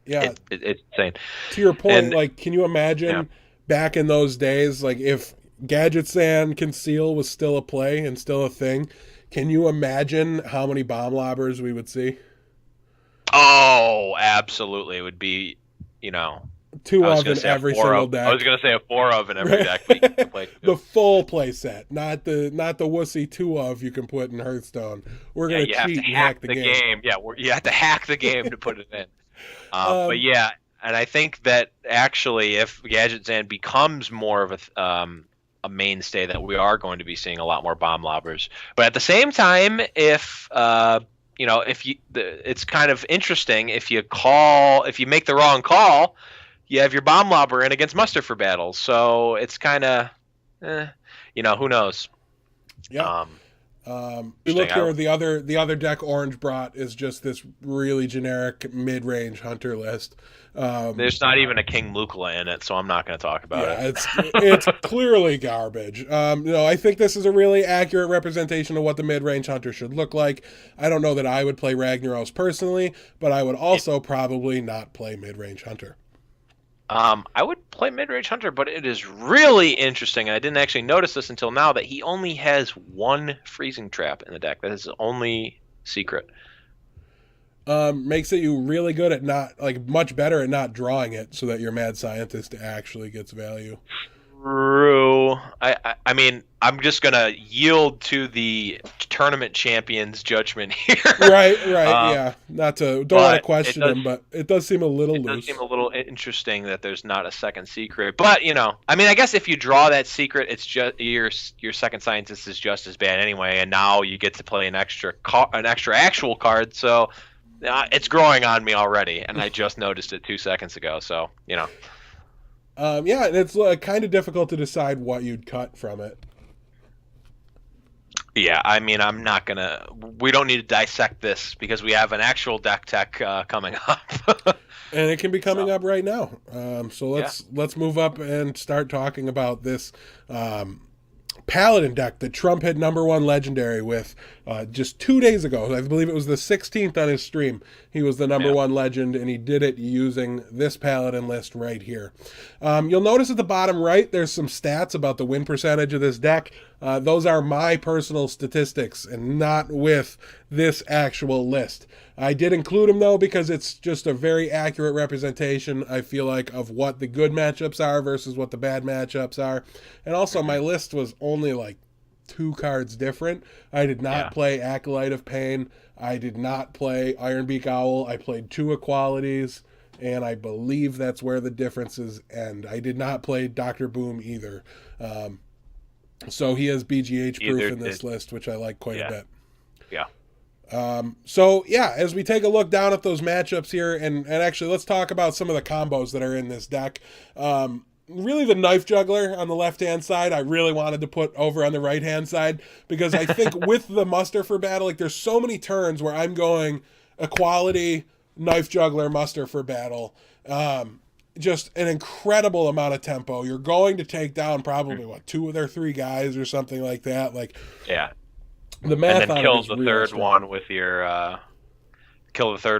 S2: yeah,
S1: it's insane.
S2: To your point, like, can you imagine back in those days, like, if Gadget Zan Conceal was still a play and still a thing, can you imagine how many bomb lobbers we would see?
S1: Oh, absolutely. It would be,
S2: 2 of in every single deck.
S1: I was going to say a 4 of in every deck.
S2: The full play set, not the wussy 2 of you can put in Hearthstone. We're going to cheat and hack the game.
S1: Yeah, you have to hack the game to put it in. But yeah, and I think that actually if Gadget Zan becomes more of a mainstay, that we are going to be seeing a lot more bomb lobbers. But at the same time, if it's kind of interesting if you make the wrong call, you have your bomb lobber in against muster for battles. So it's kind of, who knows?
S2: Yeah. We look
S1: Interesting.
S2: here. The other deck Orange brought is just this really generic mid range hunter list.
S1: There's not even a King Mukla in it, so I'm not going to talk about
S2: Yeah,
S1: it.
S2: it's clearly garbage. I think this is a really accurate representation of what the mid range hunter should look like. I don't know that I would play Ragnaros personally, but I would also probably not play mid range hunter.
S1: I would play Mid-Range Hunter, but it is really interesting, and I didn't actually notice this until now, that he only has one freezing trap in the deck. That is his only secret.
S2: Makes it you really good at not like much better at not drawing it, so that your mad scientist actually gets value.
S1: True. I mean, I'm just gonna yield to the tournament champion's judgment here.
S2: Right, yeah. Not to don't want to
S1: but
S2: question him, but it does seem a little
S1: it does
S2: loose.
S1: seem a little interesting that there's not a second secret. But I mean, I guess if you draw that secret, it's just your second scientist is just as bad anyway, and now you get to play an extra actual card. So it's growing on me already, and I just noticed it 2 seconds ago. So
S2: Yeah, and it's kind of difficult to decide what you'd cut from it.
S1: Yeah, I mean, I'm not gonna. We don't need to dissect this because we have an actual deck tech coming up.
S2: And it can be coming up right now. So
S1: Yeah.
S2: let's move up and start talking about this Paladin deck that Trump had #1 legendary with just 2 days ago. I believe it was the 16th on his stream. He was the #1 legend, and he did it using this Paladin list right here. You'll notice at the bottom right, there's some stats about the win percentage of this deck. Those are my personal statistics and not with this actual list. I did include them, though, because it's just a very accurate representation, I feel like, of what the good matchups are versus what the bad matchups are. And also, my list was only like 2 cards different. I did not play Acolyte of Pain. I did not play Ironbeak Owl. I played 2 Equalities, and I believe that's where the differences end. I did not play Dr. Boom either. So he has BGH proof in this list, which I like quite a bit.
S1: Yeah.
S2: So yeah, as we take a look down at those matchups here, and actually let's talk about some of the combos that are in this deck. Really the Knife Juggler on the left-hand side, I really wanted to put over on the right-hand side, because I think with the Muster for Battle, like there's so many turns where I'm going Equality, Knife Juggler, Muster for Battle. Just an incredible amount of tempo. You're going to take down probably, 2 of their 3 guys or something like that. Like,
S1: yeah.
S2: The math
S1: and then
S2: on
S1: kill
S2: it is
S1: the
S2: really
S1: third
S2: strong.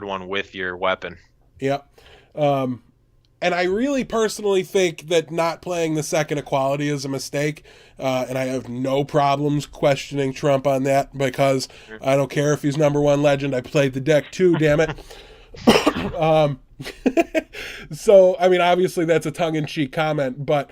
S1: one with your weapon.
S2: Yep. And I really personally think that not playing the second Equality is a mistake. And I have no problems questioning Trump on that, because I don't care if he's #1 legend. I played the deck too, damn it. So, I mean, obviously that's a tongue-in-cheek comment, but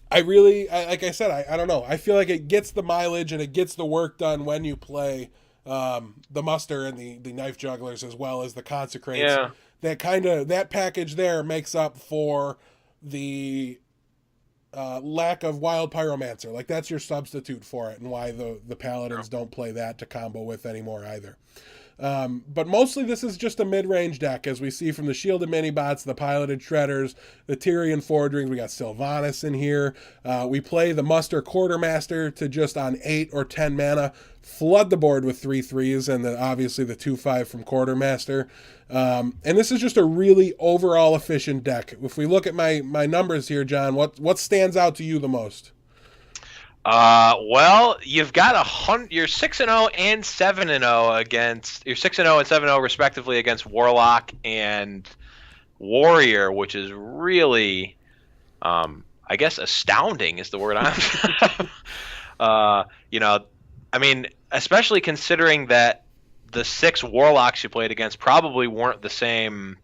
S2: I like I said, I don't know. I feel like it gets the mileage and it gets the work done when you play the Muster and the Knife Jugglers, as well as the Consecrates.
S1: Yeah.
S2: That package there makes up for the lack of Wild Pyromancer. Like, that's your substitute for it, and why the Paladins don't play that to combo with anymore either. But mostly this is just a mid-range deck, as we see from the Shielded Minibots, the Piloted Shredders, the Tyrian Forgerings. We got Sylvanas in here. We play the Muster Quartermaster to just on 8 or 10 mana flood the board with 3/3s, and obviously the 2/5 from Quartermaster. And this is just a really overall efficient deck. If we look at my numbers here, John, what stands out to you the most?
S1: Well, you've got you're 6-0 and 7-0 against. You're 6-0 and 7-0 respectively against Warlock and Warrior, which is really, I guess, astounding is the word I'm. I mean, especially considering that the 6 Warlocks you played against probably weren't the same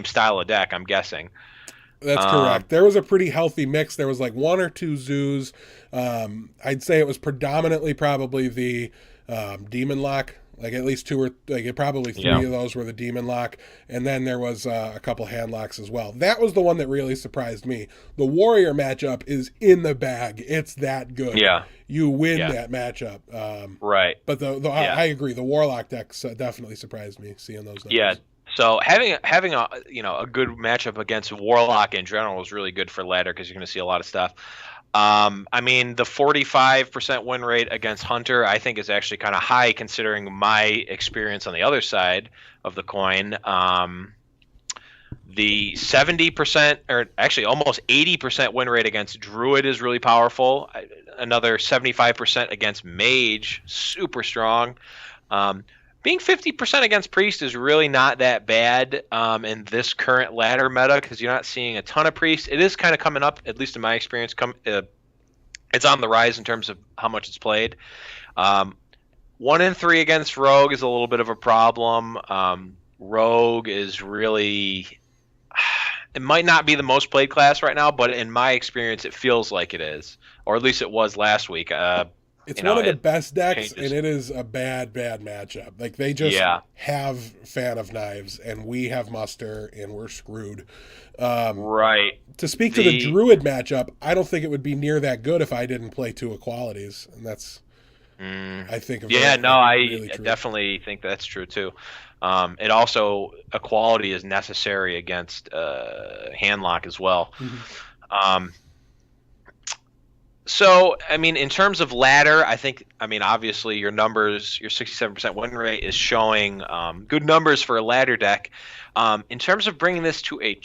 S1: style of deck, I'm guessing.
S2: That's correct. There was a pretty healthy mix. There was like 1 or 2 zoos. I'd say it was predominantly probably the Demon Lock. Like at least 2 or probably 3 of those were the Demon Lock, and then there was a couple hand locks as well. That was the one that really surprised me. The Warrior matchup is in the bag. It's that good.
S1: Yeah,
S2: you win that matchup.
S1: Right.
S2: But I agree. The Warlock decks definitely surprised me seeing those numbers.
S1: Yeah. So having a good matchup against Warlock in general is really good for ladder, because you're going to see a lot of stuff. I mean, the 45% win rate against Hunter, I think, is actually kind of high considering my experience on the other side of the coin. The 70%, or actually almost 80% win rate against Druid is really powerful. Another 75% against Mage, super strong. Being 50% against Priest is really not that bad in this current ladder meta because you're not seeing a ton of Priest. It is kind of coming up, at least in my experience. It's on the rise in terms of how much it's played. 1 in 3 against Rogue is a little bit of a problem. Rogue is really... It might not be the most played class right now, but in my experience, it feels like it is. Or at least it was last week.
S2: It's one of the best decks, and it is a bad matchup. Like, they just have Fan of Knives, and we have Muster, and we're screwed.
S1: Right.
S2: To speak to the Druid matchup, I don't think it would be near that good if I didn't play 2 Equalities, and that's, I think...
S1: I definitely think that's true, too. It also, Equality is necessary against Handlock as well. Mm-hmm. So, I mean, in terms of ladder, obviously your numbers, your 67% win rate is showing good numbers for a ladder deck. In terms of bringing this to a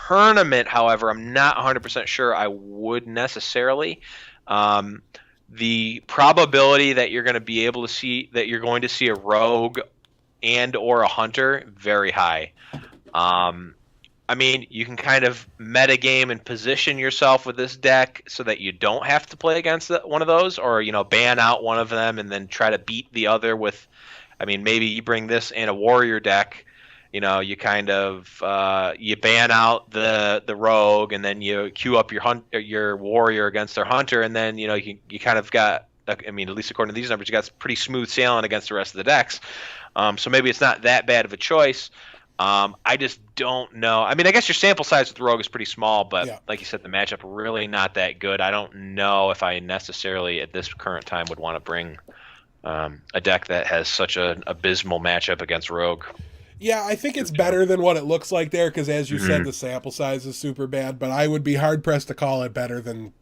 S1: tournament, however, I'm not 100% sure I would necessarily. The probability that you're going to be able to see, that you're going to see a Rogue and or a Hunter, very high. I mean, you can kind of metagame and position yourself with this deck so that you don't have to play against one of those, or, ban out one of them and then try to beat the other with, maybe you bring this in a warrior deck, you kind of, you ban out the rogue and then you queue up your warrior against their hunter, and then, you kind of got, at least according to these numbers, you got pretty smooth sailing against the rest of the decks. So maybe it's not that bad of a choice. I just don't know. I guess your sample size with Rogue is pretty small, but like you said, the matchup really not that good. I don't know if I necessarily at this current time would want to bring a deck that has such an abysmal matchup against Rogue.
S2: Yeah, I think it's better than what it looks like there because, as you said, the sample size is super bad, but I would be hard-pressed to call it better than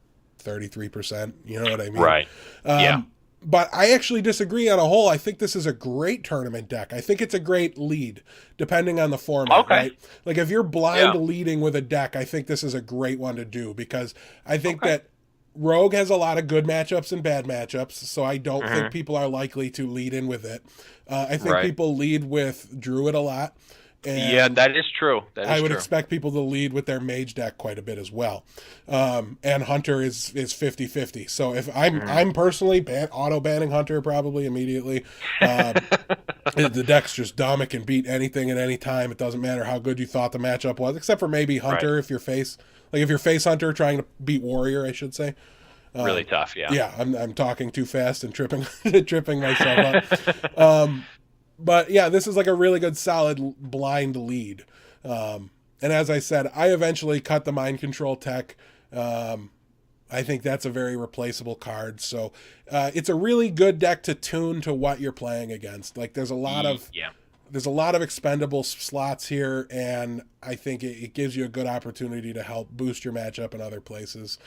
S2: 33%. You know what I mean?
S1: Right. Yeah.
S2: But I actually disagree on a whole. I think this is a great tournament deck. I think it's a great lead, depending on the format, right? Like, if you're blind leading with a deck, I think this is a great one to do because I think that Rogue has a lot of good matchups and bad matchups, so I don't think people are likely to lead in with it. I think people lead with Druid a lot. And
S1: that is true.
S2: I would expect people to lead with their mage deck quite a bit as well. And Hunter is 50-50. So if I'm personally auto-banning Hunter probably immediately. The deck's just dumb. It can beat anything at any time. It doesn't matter how good you thought the matchup was, except for maybe Hunter if you're face Hunter trying to beat Warrior, I should say.
S1: Really tough, yeah.
S2: Yeah, I'm talking too fast and tripping myself up. But yeah, this is like a really good, solid blind lead. And as I said, I eventually cut the mind control tech. I think that's a very replaceable card. So it's a really good deck to tune to what you're playing against. Like there's a lot of expendable slots here, and I think it gives you a good opportunity to help boost your matchup in other places.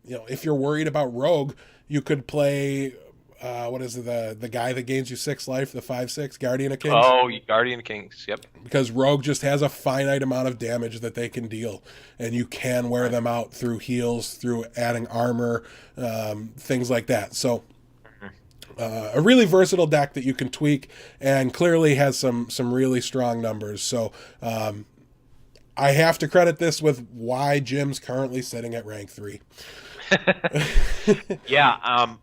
S2: If you're worried about Rogue, you could play. What is it, the guy that gains you 6 life, the 5/6 Guardian of Kings?
S1: Oh, Guardian of Kings, yep.
S2: Because Rogue just has a finite amount of damage that they can deal, and you can wear them out through heals, through adding armor, things like that. So a really versatile deck that you can tweak, and clearly has some really strong numbers. So I have to credit this with why Jim's currently sitting at rank 3.
S1: Yeah,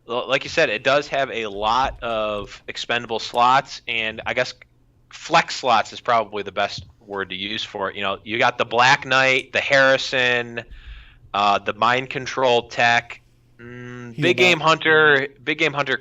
S1: like you said, it does have a lot of expendable slots, and I guess flex slots is probably the best word to use for it. You got the Black Knight, the Harrison, the Mind Control tech. Big Game Hunter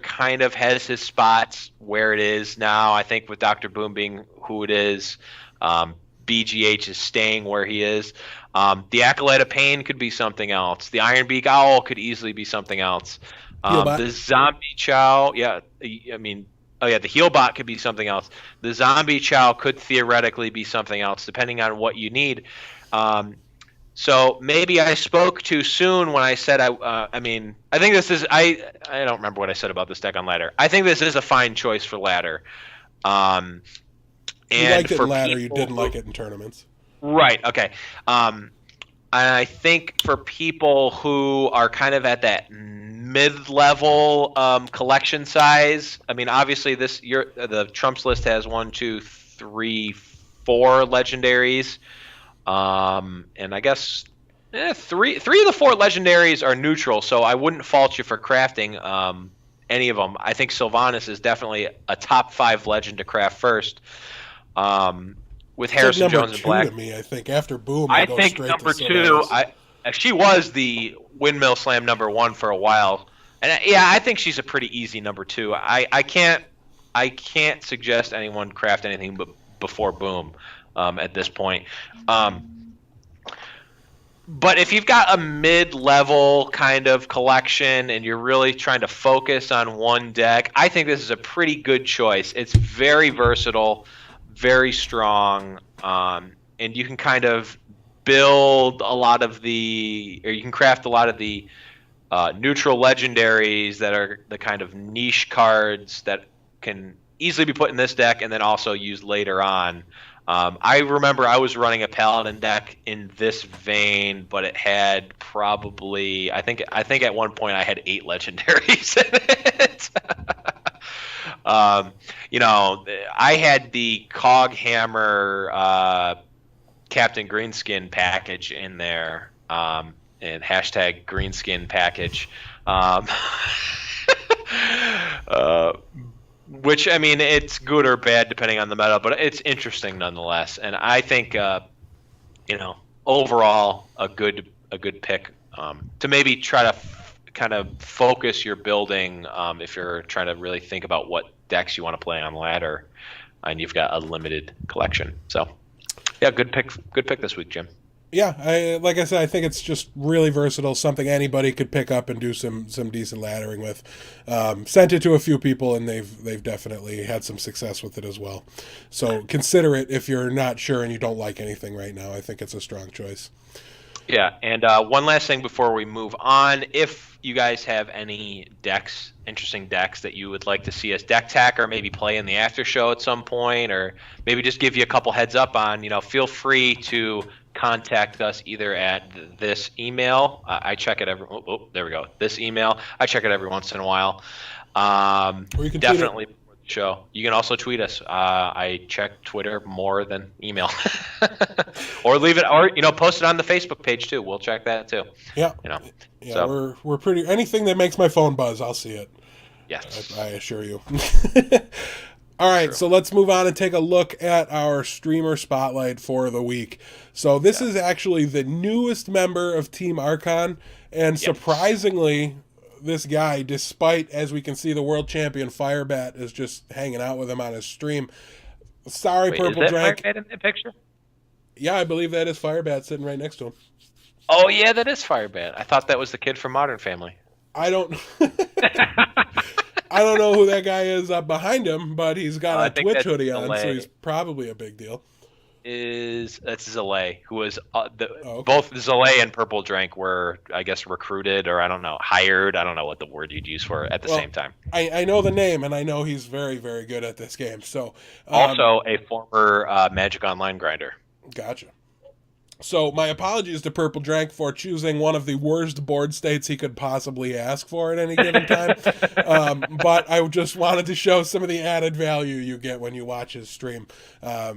S1: kind of has his spots where it is now. I think with Dr. Boom being who it is, BGH is staying where he is. The Acolyte of Pain could be something else. The Ironbeak Owl could easily be something else. The Zombie Chow, the Healbot could be something else. The Zombie Chow could theoretically be something else, depending on what you need. So maybe I spoke too soon when I said I mean, I think this is I don't remember what I said about this deck on ladder. I think this is a fine choice for ladder. Um,
S2: You
S1: and
S2: liked it
S1: for
S2: in ladder, you
S1: people
S2: didn't
S1: who-
S2: like it in tournaments.
S1: Right. Okay. And I think for people who are kind of at that mid-level collection size, I mean, obviously the Trumps list has 1, 2, 3, 4 legendaries, and I guess three of the 4 legendaries are neutral, so I wouldn't fault you for crafting any of them. I think Sylvanas is definitely a top 5 legend to craft first. With
S2: It's
S1: Harrison
S2: like number
S1: Jones and
S2: 2
S1: Black.
S2: to me, I think. After Boom,
S1: I
S2: go
S1: think
S2: straight
S1: number
S2: to
S1: 2.
S2: Sylvanas.
S1: She was the windmill slam number 1 for a while, and yeah, I think she's a pretty easy number 2. I can't suggest anyone craft anything but before Boom at this point. But if you've got a mid-level kind of collection and you're really trying to focus on one deck, I think this is a pretty good choice. It's very versatile, very strong, and you can kind of build a lot of or you can craft a lot of the neutral legendaries that are the kind of niche cards that can easily be put in this deck and then also used later on. I remember I was running a Paladin deck in this vein, but it had probably I think at one point I had 8 legendaries in it. I had the Coghammer Captain Greenskin package in there, and hashtag Greenskin package. Which, I mean, it's good or bad depending on the meta, but it's interesting nonetheless. And I think, overall, a good pick to maybe try to kind of focus your building if you're trying to really think about what decks you want to play on ladder, and you've got a limited collection. So, yeah, good pick this week, Jim.
S2: Yeah, like I said, I think it's just really versatile, something anybody could pick up and do some decent laddering with. Sent it to a few people, and they've definitely had some success with it as well. So consider it if you're not sure and you don't like anything right now. I think it's a strong choice.
S1: Yeah, and one last thing before we move on. If you guys have any interesting decks that you would like to see us deck tech or maybe play in the after show at some point, or maybe just give you a couple heads up on, feel free to contact us either at this email. I check it every. There we go. This email. I check it every once in a while.
S2: Or you can
S1: Definitely before the show. You can also tweet us. I check Twitter more than email, or leave it, or post it on the Facebook page too. We'll check that too.
S2: Yeah. Yeah. So. We're pretty. Anything that makes my phone buzz, I'll see it.
S1: Yes.
S2: I assure you. All right, so let's move on and take a look at our streamer spotlight for the week. So this is actually the newest member of Team Archon, and surprisingly, this guy, despite, as we can see, the world champion Firebat is just hanging out with him on his stream. Sorry,
S1: Wait,
S2: Purple
S1: is that
S2: Drank.
S1: Firebat in the picture?
S2: Yeah, I believe that is Firebat sitting right next to him.
S1: Oh yeah, that is Firebat. I thought that was the kid from Modern Family.
S2: I don't I don't know who that guy is up behind him, but he's got a Twitch hoodie on, so he's probably a big deal.
S1: That's Zalay, who was both Zalay and Purple Drank were, I guess, recruited, or I don't know, hired. I don't know what the word you'd use for it at the same time.
S2: I know the name, and I know he's very, very good at this game. So
S1: also a former Magic Online grinder.
S2: Gotcha. So my apologies to Purple Drank for choosing one of the worst board states he could possibly ask for at any given time. But I just wanted to show some of the added value you get when you watch his stream. I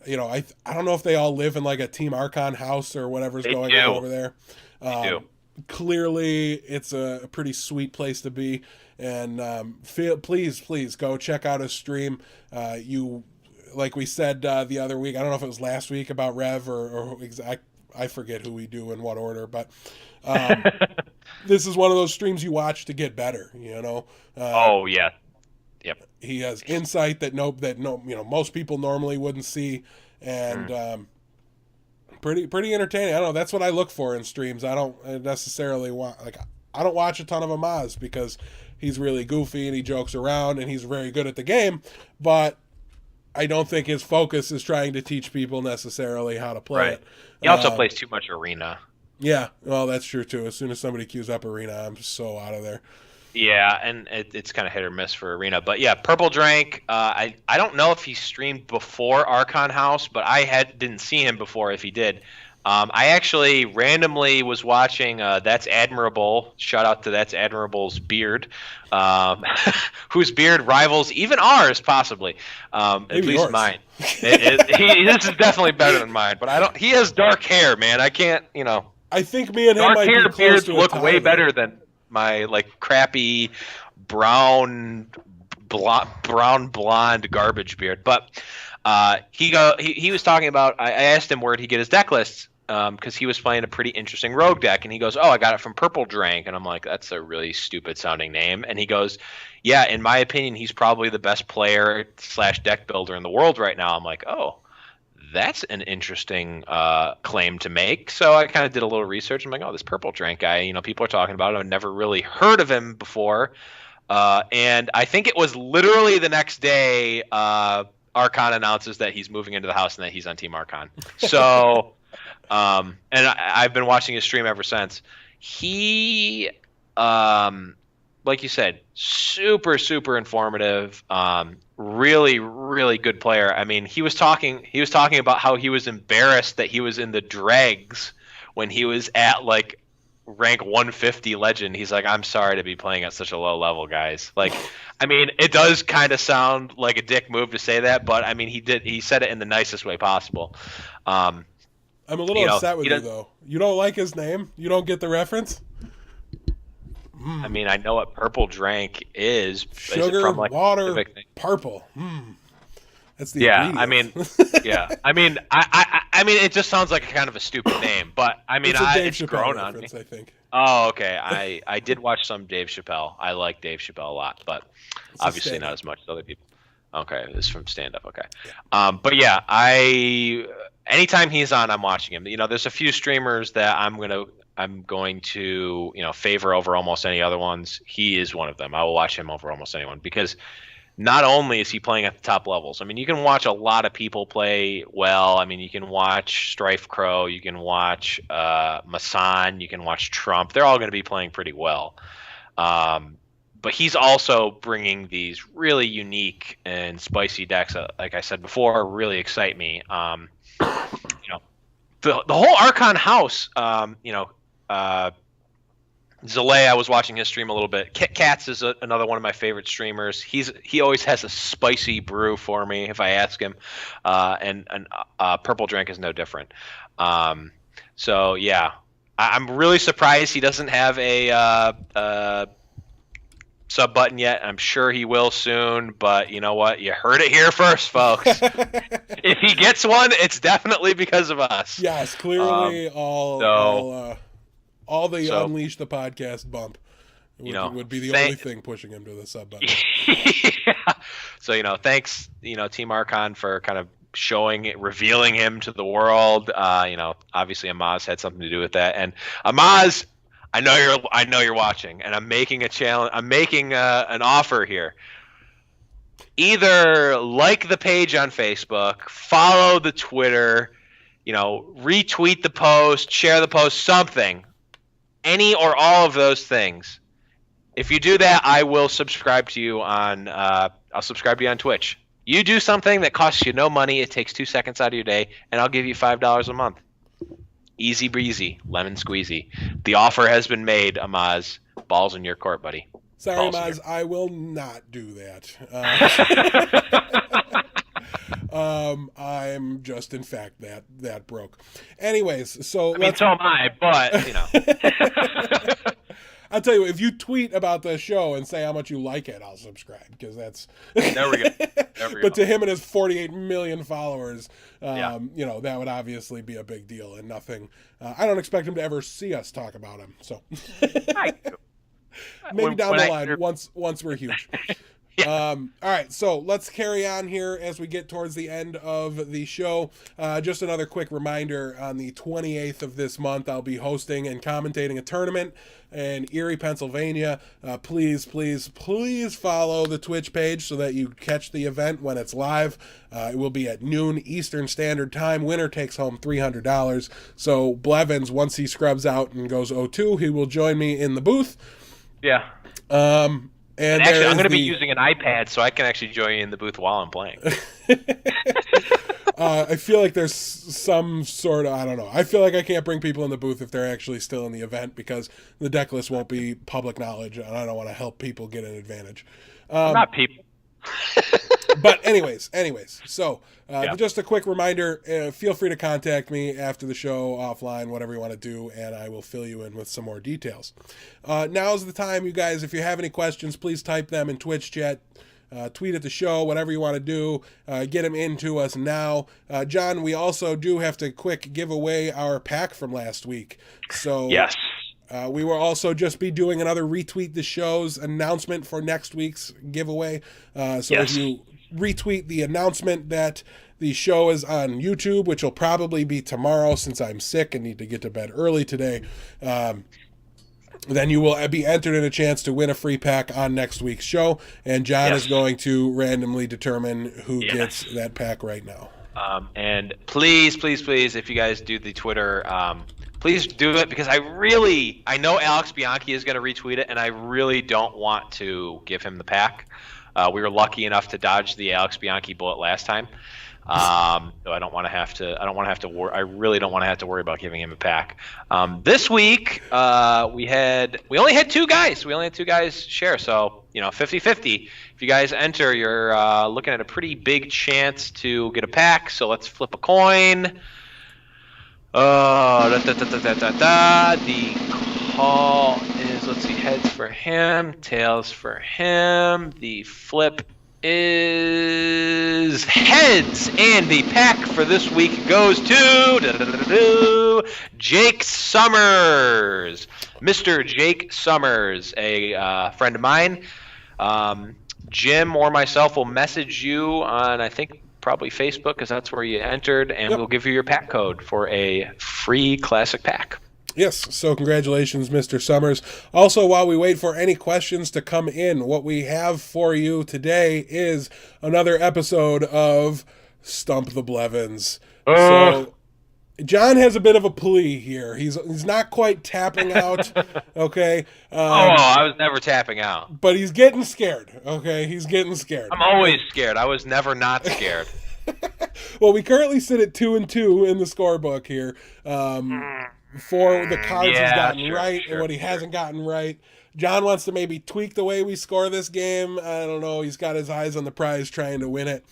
S2: don't know if they all live in like a Team Archon house or whatever's going on over there. Clearly, it's a pretty sweet place to be. And please go check out his stream. Like we said the other week, I don't know if it was last week about Rev or I forget who we do in what order, but this is one of those streams you watch to get better.
S1: Oh yeah, yep.
S2: He has insight that most people normally wouldn't see, and pretty entertaining. I don't know. That's what I look for in streams. I don't necessarily I don't watch a ton of Amaz because he's really goofy and he jokes around and he's very good at the game, but I don't think his focus is trying to teach people necessarily how to play
S1: Right.
S2: it.
S1: He also plays too much arena.
S2: Yeah, well, that's true too. As soon as somebody queues up arena, I'm so out of there.
S1: Yeah, and it's kind of hit or miss for arena. But yeah, Purple Drank. I don't know if he streamed before Archon House, but I didn't see him before. If he did, I actually randomly was watching That's Admirable. Shout out to That's Admirable's beard, whose beard rivals even ours, possibly. At least
S2: yours.
S1: mine. This is definitely better than mine. But I don't. He has dark hair, man. I can't.
S2: I think me and him
S1: Dark
S2: might
S1: hair
S2: be close
S1: beards
S2: to a
S1: look
S2: tie
S1: way
S2: there.
S1: better than my crappy brown blonde garbage beard. But he was talking about. I asked him where'd he get his deck lists because he was playing a pretty interesting rogue deck, and he goes, "Oh, I got it from Purple Drank," and I'm like, "That's a really stupid sounding name." And he goes, "Yeah, in my opinion, he's probably the best player / deck builder in the world right now." I'm like, "Oh." That's an interesting claim to make. So I kind of did a little research. I'm like, oh, this Purple Drank guy, people are talking about him. I've never really heard of him before. And I think it was literally the next day Archon announces that he's moving into the house and that he's on Team Archon. So, and I've been watching his stream ever since. He, like you said, super, super informative. Really, really good player. I mean, he was talking about how he was embarrassed that he was in the dregs when he was at rank 150 legend. He's like, I'm sorry to be playing at such a low level, guys. I mean, it does kind of sound like a dick move to say that, but I mean, he said it in the nicest way possible.
S2: I'm a little upset with you though. You don't like his name? You don't get the reference?
S1: I mean, I know what Purple Drank is.
S2: Sugar,
S1: is it from,
S2: water, purple. That's the
S1: ingredient. I mean, I mean, it just sounds like kind of a stupid name, but I mean, it's grown on me.
S2: I think.
S1: Oh, okay. I did watch some Dave Chappelle. I like Dave Chappelle a lot, but obviously not as much as other people. Okay, this is from stand up. Okay, yeah. But yeah, anytime he's on, I'm watching him. There's a few streamers that I'm going to favor over almost any other ones. He is one of them. I will watch him over almost anyone because not only is he playing at the top levels. I mean, you can watch a lot of people play well. I mean, you can watch Strife Crow, you can watch Masan, you can watch Trump. They're all going to be playing pretty well. But he's also bringing these really unique and spicy decks that, like I said before, really excite me. The whole Archon house, Zalea, I was watching his stream a little bit. Kit Kats is another one of my favorite streamers. He always has a spicy brew for me if I ask him, and Purple Drank is no different. So yeah, I'm really surprised he doesn't have a sub button yet. I'm sure he will soon, but you know what? You heard it here first, folks. If he gets one, it's definitely because of us.
S2: Yes, clearly all the Unleash the Podcast bump would be the only thing pushing him to the sub button.
S1: Yeah. So, thanks, Team Archon for kind of revealing him to the world. Obviously Amaz had something to do with that. And Amaz, I know you're watching, and I'm making a challenge. I'm making an offer here. Either like the page on Facebook, follow the Twitter, retweet the post, share the post, something. Any or all of those things. If you do that, I will subscribe to you I'll subscribe to you on Twitch. You do something that costs you no money. It takes 2 seconds out of your day, and I'll give you $5 a month. Easy breezy, lemon squeezy. The offer has been made, Amaz. Ball's in your court, buddy.
S2: Sorry, Amaz, I will not do that. I'm just, in fact, that broke. Anyways, so
S1: so am I, but
S2: I'll tell you, if you tweet about the show and say how much you like it, I'll subscribe because that's.
S1: There we go.
S2: But to him and his 48 million followers, that would obviously be a big deal and nothing. I don't expect him to ever see us talk about him. So maybe down the line once we're huge. All right, so let's carry on here as we get towards the end of the show. Just another quick reminder, on the 28th of this month, I'll be hosting and commentating a tournament in Erie, Pennsylvania. Please follow the Twitch page so that you catch the event when it's live. It will be at noon Eastern Standard Time. Winner takes home $300. So Blevins, once he scrubs out and goes 0-2, he will join me in the booth.
S1: Yeah.
S2: And
S1: actually, I'm going to be using an iPad, so I can actually join you in the booth while I'm playing.
S2: I feel like there's some sort of, I don't know. I feel like I can't bring people in the booth if they're actually still in the event because the deck list won't be public knowledge, and I don't want to help people get an advantage.
S1: Not people.
S2: But anyways, so just a quick reminder, feel free to contact me after the show, offline, whatever you want to do, and I will fill you in with some more details. Now's the time, you guys. If you have any questions, please type them in Twitch chat, tweet at the show, whatever you want to do. Get them into us now. John, we also do have to quick give away our pack from last week. So
S1: yes.
S2: We will also just be doing another retweet the show's announcement for next week's giveaway. If you retweet the announcement that the show is on YouTube, which will probably be tomorrow since I'm sick and need to get to bed early today, then you will be entered in a chance to win a free pack on next week's show. And John is going to randomly determine who gets that pack right now.
S1: And please, if you guys do the Twitter, please do it, because I know Alex Bianchi is going to retweet it, and I really don't want to give him the pack. We were lucky enough to dodge the Alex Bianchi bullet last time. So I don't want to have to. I really don't want to have to worry about giving him a pack. This week we only had two guys. We only had two guys share. So 50-50. If you guys enter, you're looking at a pretty big chance to get a pack. So let's flip a coin. The call is, let's see, heads for him, tails for him. The flip is heads, and the pack for this week goes to Jake Summers. Mr. Jake Summers, a friend of mine. Jim or myself will message you on, I think, probably Facebook, because that's where you entered, and we'll give you your pack code for a free classic pack.
S2: Yes, so congratulations, Mr. Summers. Also, while we wait for any questions to come in, what we have for you today is another episode of Stump the Blevins. So John has a bit of a plea here. He's not quite tapping out, okay?
S1: I was never tapping out.
S2: But he's getting scared, okay? He's getting scared.
S1: I'm always scared. I was never not scared.
S2: Well, we currently sit at 2-2 in the scorebook here. For the cards he's gotten right and what he hasn't gotten right. John wants to maybe tweak the way we score this game. I don't know. He's got his eyes on the prize trying to win it.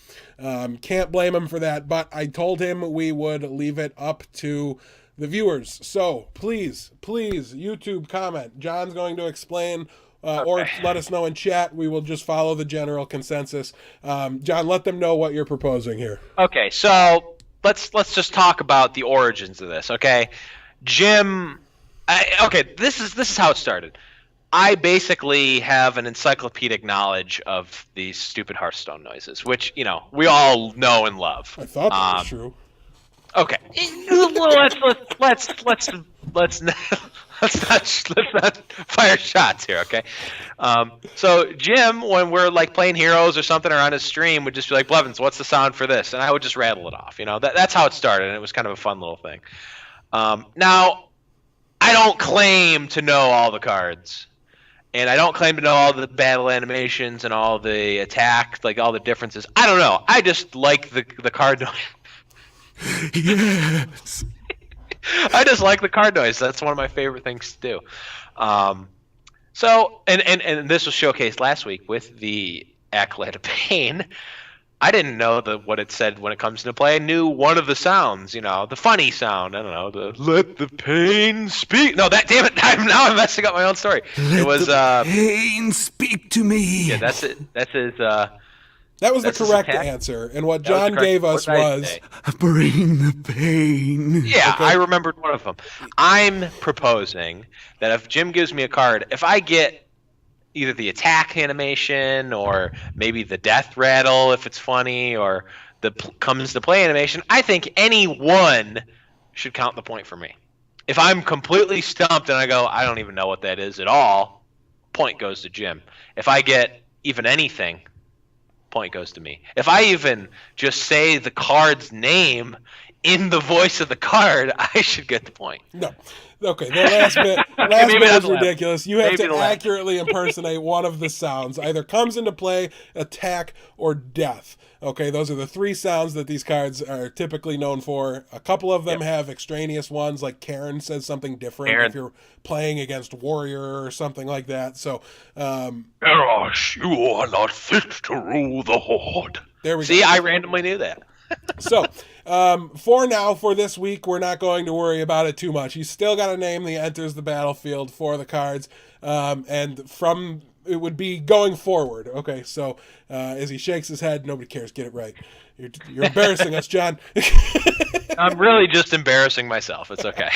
S2: Can't blame him for that, but I told him we would leave it up to the viewers. So please, YouTube comment. John's going to explain or let us know in chat. We will just follow the general consensus. John, let them know what you're proposing here.
S1: Okay, so let's just talk about the origins of this, okay? Jim, this is how it started. I basically have an encyclopedic knowledge of these stupid Hearthstone noises, which we all know and love.
S2: I thought that was true.
S1: Okay, well, let's not fire shots here, okay? So Jim, when we're like playing Heroes or something, or on his stream, would just be like, "Blevins, what's the sound for this?" And I would just rattle it off. That's how it started, and it was kind of a fun little thing. Now, I don't claim to know all the cards, and I don't claim to know all the battle animations and all the attack, like all the differences. I don't know. I just like the card noise.
S2: Yes.
S1: I just like the card noise. That's one of my favorite things to do. So, and this was showcased last week with the Acolyte of Pain. I didn't know what it said when it comes into play. I knew one of the sounds, the funny sound. I don't know, the "let the pain speak." No, damn it! Now I'm messing up my own story. It was
S4: pain speak to me.
S1: Yeah, that's it. That's his.
S2: That was the correct answer, and what John gave us was
S4: bring the pain.
S1: Yeah, okay. I remembered one of them. I'm proposing that if Jim gives me a card, if I get either the attack animation or maybe the death rattle if it's funny, or the comes to play animation, I think any one should count the point for me. If I'm completely stumped and I go, I don't even know what that is at all, point goes to Jim. If I get even anything, point goes to me. If I even just say the card's name in the voice of the card, I should get the point.
S2: No. Okay, the last bit is ridiculous. You have to accurately impersonate one of the sounds. Either comes into play, attack, or death. Okay, those are the three sounds that these cards are typically known for. A couple of them have extraneous ones, like Karen says something different if you're playing against Warrior or something like that. So,
S1: Eros, you are not fit to rule the Horde.
S2: There we go.
S1: See, I randomly knew that.
S2: So, for this week, we're not going to worry about it too much. He's still got a name that enters the battlefield for the cards, and from it would be going forward. Okay, so as he shakes his head, nobody cares. Get it right. You're embarrassing us, John.
S1: I'm really just embarrassing myself. It's okay.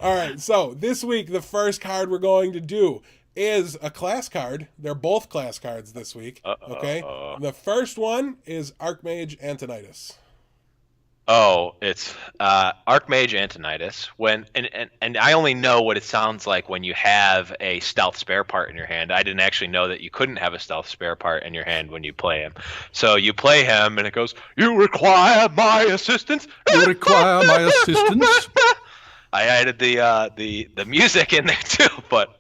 S2: All right, so this week, the first card we're going to do is a class card. They're both class cards this week. Okay, the first one is Archmage Antonidas.
S1: Oh, it's Archmage Antonidas. And I only know what it sounds like when you have a stealth spare part in your hand. I didn't actually know that you couldn't have a stealth spare part in your hand when you play him. So you play him, and it goes, "You require my assistance."
S5: You require my assistance.
S1: I added the music in there too, but.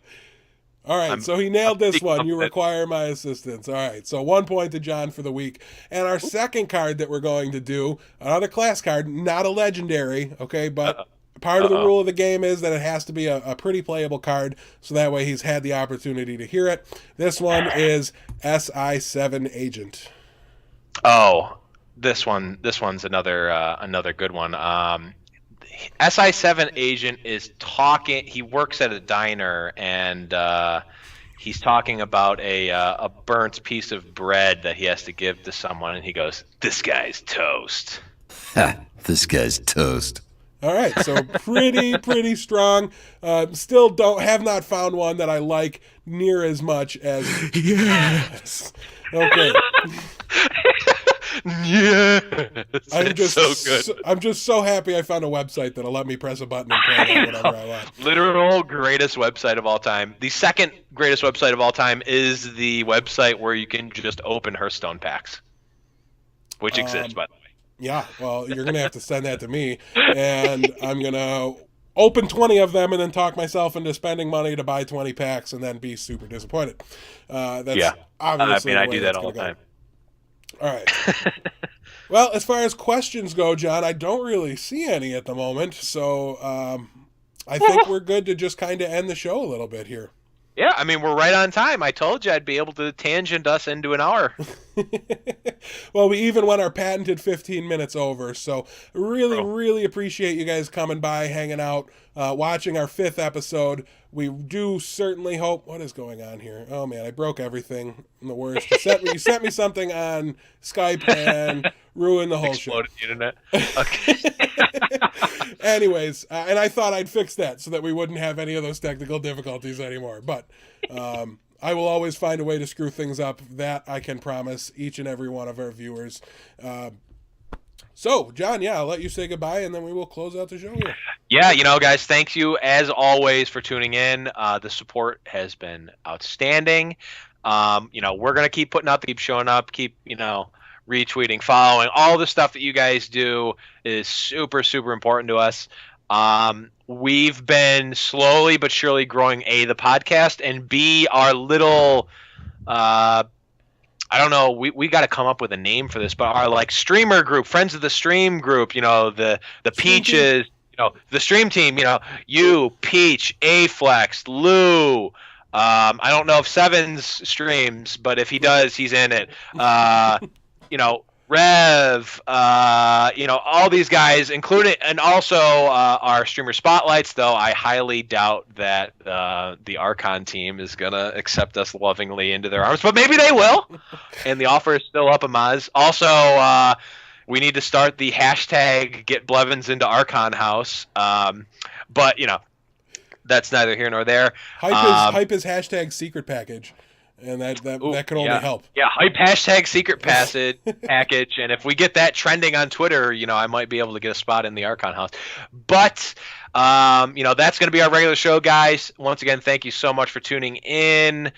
S2: All right, so he nailed this one. You require my assistance. All right, so 1 point to John for the week. And our second card that we're going to do, another class card, not a legendary, okay, but part of the rule of the game is that it has to be a pretty playable card, so that way he's had the opportunity to hear it. This one is SI7 Agent.
S1: Oh, this one's another good one. SI7 Agent is talking. He works at a diner, and he's talking about a burnt piece of bread that he has to give to someone, and he goes, "This guy's toast."
S6: Ha! This guy's toast.
S2: All right, so pretty strong. Still have not found one that I like near as much as
S4: Yes.
S2: Okay.
S1: Yes,
S2: I'm just
S1: so good.
S2: I'm just so happy I found a website that'll let me press a button and play that whenever I want.
S1: Literal greatest website of all time. The second greatest website of all time is the website where you can just open Hearthstone packs, which exists, by the way.
S2: Yeah, well, you're gonna have to send that to me, and I'm gonna open 20 of them and then talk myself into spending money to buy 20 packs and then be super disappointed. That's obviously
S1: I do that all the time.
S2: All right. Well, as far as questions go, John, I don't really see any at the moment, so I think we're good to just kind of end the show a little bit here.
S1: Yeah, I mean, we're right on time. I told you I'd be able to tangent us into an hour.
S2: Well, we even went our patented 15 minutes over, so really appreciate you guys coming by, hanging out, watching our 5th episode. We do certainly hope... What is going on here? Oh, man, I broke everything. I'm the worst. You sent me something on Skype and ruined the whole
S1: Exploded
S2: show.
S1: the internet. Okay.
S2: Anyways, and I thought I'd fix that so that we wouldn't have any of those technical difficulties anymore. But I will always find a way to screw things up. That I can promise each and every one of our viewers. So, John, I'll let you say goodbye, and then we will close out the show here.
S1: Yeah, guys, thank you, as always, for tuning in. The support has been outstanding. We're going to keep putting out, keep showing up, keep, retweeting, following. All the stuff that you guys do is super, super important to us. We've been slowly but surely growing, A, the podcast, and B, our little... I don't know. We got to come up with a name for this, but our streamer group, Friends of the Stream group, the Peaches, the stream team, you, Peach, Aflex, Lou. I don't know if Sevens streams, but if he does, he's in it. Rev, all these guys, including, and also our streamer spotlights, though I highly doubt that the Archon team is going to accept us lovingly into their arms, but maybe they will, and the offer is still up, Amaz. Also, we need to start the hashtag Get Blevins into Archon House, but, that's neither here nor there.
S2: Hype is hashtag secret package, and that could only help.
S1: Yeah, hype hashtag secret package, and if we get that trending on Twitter, I might be able to get a spot in the Archon house. But that's going to be our regular show, guys. Once again, thank you so much for tuning in.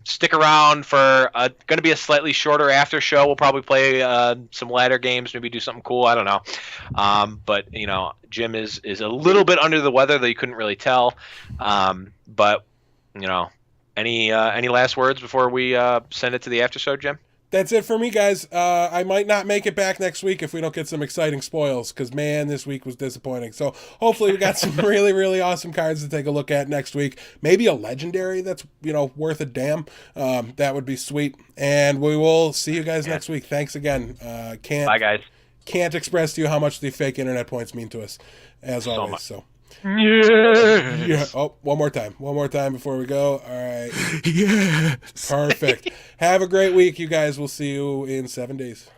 S1: Stick around for going to be a slightly shorter after show. We'll probably play some ladder games, maybe do something cool. I don't know. But Jim is a little bit under the weather, though you couldn't really tell. But any last words before we send it to the after show, Jim?
S2: That's it for me, guys. I might not make it back next week if we don't get some exciting spoils, because, man, this week was disappointing. So hopefully we got some really, really awesome cards to take a look at next week. Maybe a legendary that's, worth a damn. That would be sweet. And we will see you guys next week. Thanks again.
S1: Bye, guys.
S2: Can't express to you how much the fake internet points mean to us, as always.
S1: Much.
S2: So.
S3: Yes.
S2: Yeah. Oh, one more time before we go. All right.
S4: Yes.
S2: Perfect. Have a great week, you guys. We'll see you in 7 days.